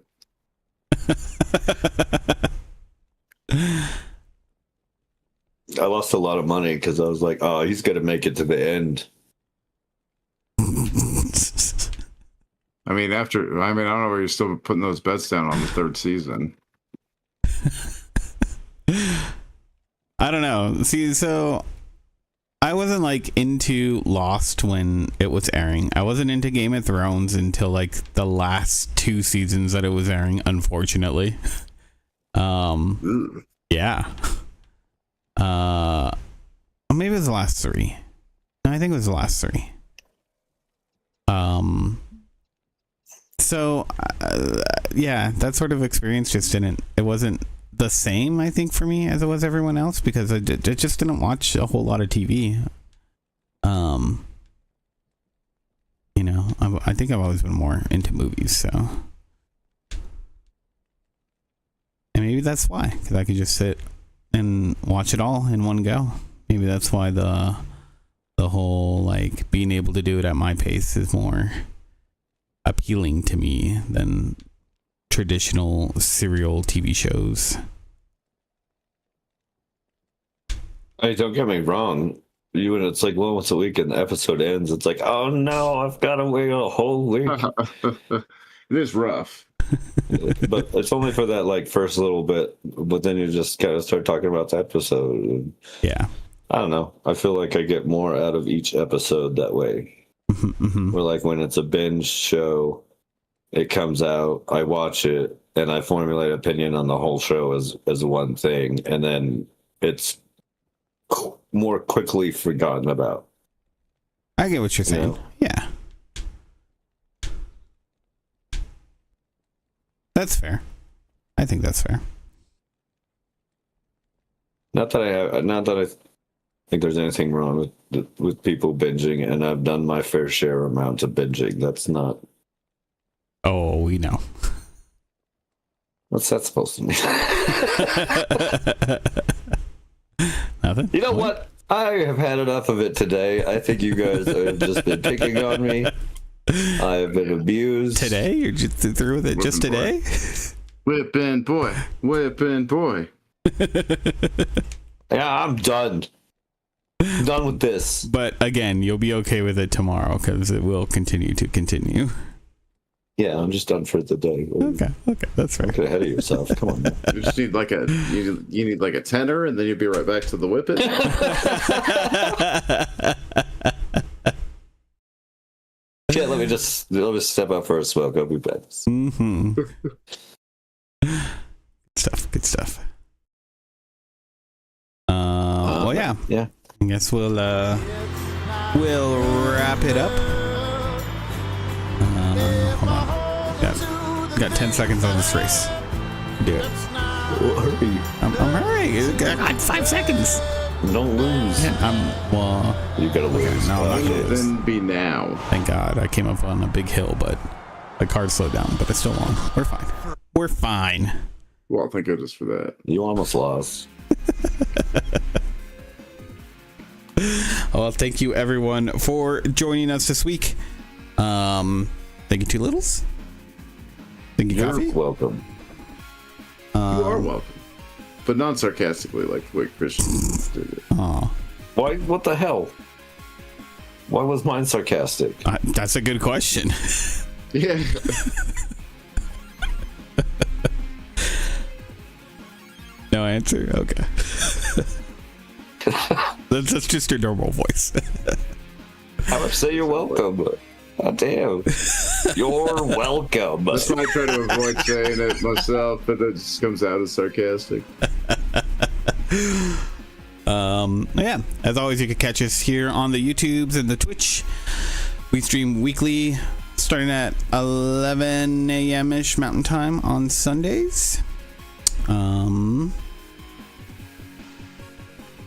[SPEAKER 2] I lost a lot of money because I was like, oh, he's going to make it to the end.
[SPEAKER 3] I mean, I don't know where you're still putting those bets down on the third season.
[SPEAKER 1] I don't know. See, so I wasn't like into Lost when it was airing. I wasn't into Game of Thrones until like the last 2 seasons that it was airing, unfortunately.
[SPEAKER 3] Ugh.
[SPEAKER 1] Yeah. Maybe it was the last 3. No, I think it was the last 3. So yeah, that sort of experience just it wasn't the same, I think, for me as it was everyone else, because I just didn't watch a whole lot of TV. You know, I think I've always been more into movies, so. And maybe that's why, because I could just sit and watch it all in one go. Maybe that's why the whole, like, being able to do it at my pace is more appealing to me than traditional serial TV shows.
[SPEAKER 2] Hey, don't get me wrong. It's like once a week and the episode ends. It's like, oh no, I've got to wait a whole week.
[SPEAKER 3] It is rough.
[SPEAKER 2] But it's only for that like first little bit. But then you just kind of start talking about the episode. And
[SPEAKER 1] Yeah.
[SPEAKER 2] I don't know. I feel like I get more out of each episode that way. Where like when it's a binge show, it comes out, I watch it, and I formulate an opinion on the whole show as one thing, and then it's more quickly forgotten about.
[SPEAKER 1] I get what you're saying.
[SPEAKER 2] Yeah.
[SPEAKER 1] Yeah. That's fair. I think that's fair.
[SPEAKER 2] Not that I think there's anything wrong with people binging, and I've done my fair share amount of binging. That's not.
[SPEAKER 1] Oh, we know.
[SPEAKER 2] What's that supposed to mean?
[SPEAKER 1] Nothing.
[SPEAKER 2] You know what? I have had enough of it today. I think you guys have just been picking on me. I have been abused.
[SPEAKER 1] Today? You're just through with it just today?
[SPEAKER 3] Whipping boy. Whipping boy.
[SPEAKER 2] Yeah, I'm done. I'm done with this.
[SPEAKER 1] But again, you'll be okay with it tomorrow because it will continue to continue.
[SPEAKER 2] Yeah, I'm just done for the day.
[SPEAKER 1] Okay, that's fair.
[SPEAKER 2] Don't get ahead of yourself. Come on, man.
[SPEAKER 3] You just need like you need like a tenor, and then you'll be right back to the whipping.
[SPEAKER 2] Yeah, let me step out for a smoke. I'll be back.
[SPEAKER 1] Mm-hmm. Good stuff. Well, yeah.
[SPEAKER 2] Yeah.
[SPEAKER 1] I guess we'll wrap it up. Hold on. Got 10 seconds on this race. Do it.
[SPEAKER 2] Well, hurry.
[SPEAKER 1] I'm hurrying. I got 5 seconds.
[SPEAKER 2] Don't lose.
[SPEAKER 1] Well,
[SPEAKER 2] You gotta lose.
[SPEAKER 1] no, I'm not gonna lose.
[SPEAKER 3] Then be now.
[SPEAKER 1] Thank God I came up on a big hill, but the car slowed down, but I still won. We're fine. We're fine.
[SPEAKER 3] Well, thank goodness for that.
[SPEAKER 2] You almost lost.
[SPEAKER 1] Well, thank you everyone for joining us this week. Thank you, Two Littles. Thank you,
[SPEAKER 2] You're
[SPEAKER 1] Coffee.
[SPEAKER 2] welcome.
[SPEAKER 3] You are welcome, but non-sarcastically, like Wake Christian did it.
[SPEAKER 1] Aw.
[SPEAKER 2] Why? What the hell? Why was mine sarcastic?
[SPEAKER 1] That's a good question.
[SPEAKER 3] Yeah.
[SPEAKER 1] No answer? Okay. That's just your normal voice.
[SPEAKER 2] I would say you're welcome. God damn. You're welcome.
[SPEAKER 3] That's why I try to avoid saying it myself, but it just comes out as sarcastic.
[SPEAKER 1] Yeah, as always, you can catch us here on the YouTubes and the Twitch. We stream weekly starting at 11 a.m. ish Mountain Time on Sundays.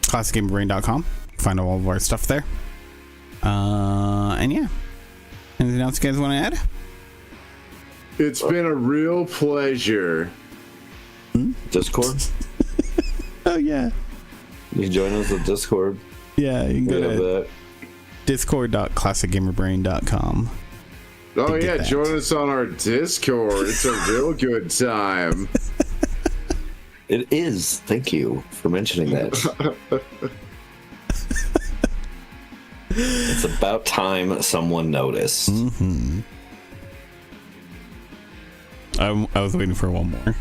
[SPEAKER 1] ClassicGamerBrain.com. Find all of our stuff there. And yeah, anything else you guys want to add?
[SPEAKER 3] It's been a real pleasure.
[SPEAKER 2] Discord?
[SPEAKER 1] Oh yeah,
[SPEAKER 2] You can join us on Discord.
[SPEAKER 1] yeah. You can
[SPEAKER 2] We
[SPEAKER 1] go
[SPEAKER 2] have
[SPEAKER 1] to
[SPEAKER 2] that.
[SPEAKER 1] discord.classicgamerbrain.com.
[SPEAKER 3] Oh
[SPEAKER 1] get
[SPEAKER 3] yeah,
[SPEAKER 1] that.
[SPEAKER 3] join us on our Discord. It's a real good time.
[SPEAKER 2] It is. Thank you for mentioning that. It's about time someone noticed.
[SPEAKER 1] Mm-hmm. I was waiting for one more,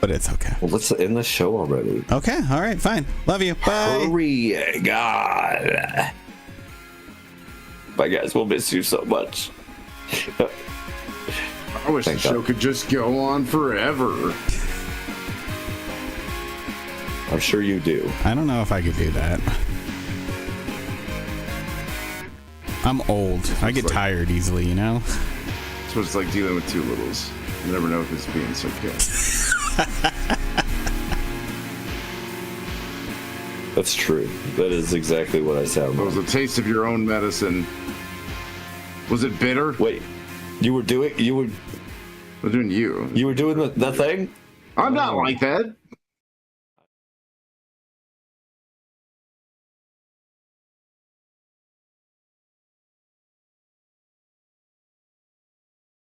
[SPEAKER 1] but it's okay.
[SPEAKER 2] Well, let's end the show already.
[SPEAKER 1] Okay, all right, fine. Love you. Bye.
[SPEAKER 2] Hurry, God. Bye, guys. We'll miss you so much.
[SPEAKER 3] I wish
[SPEAKER 2] Thank
[SPEAKER 3] the show
[SPEAKER 2] God.
[SPEAKER 3] could just go on forever.
[SPEAKER 2] I'm sure you do.
[SPEAKER 1] I don't know if I could do that. I'm old. I get tired easily, you know?
[SPEAKER 3] That's what it's like dealing with Two Littles. You never know if it's being sarcastic.
[SPEAKER 2] That's true. That is exactly what I sound
[SPEAKER 3] It was
[SPEAKER 2] like.
[SPEAKER 3] a taste of your own medicine. Was it bitter?
[SPEAKER 2] Wait, you were doing
[SPEAKER 3] I'm doing you.
[SPEAKER 2] the thing?
[SPEAKER 3] I'm not like that.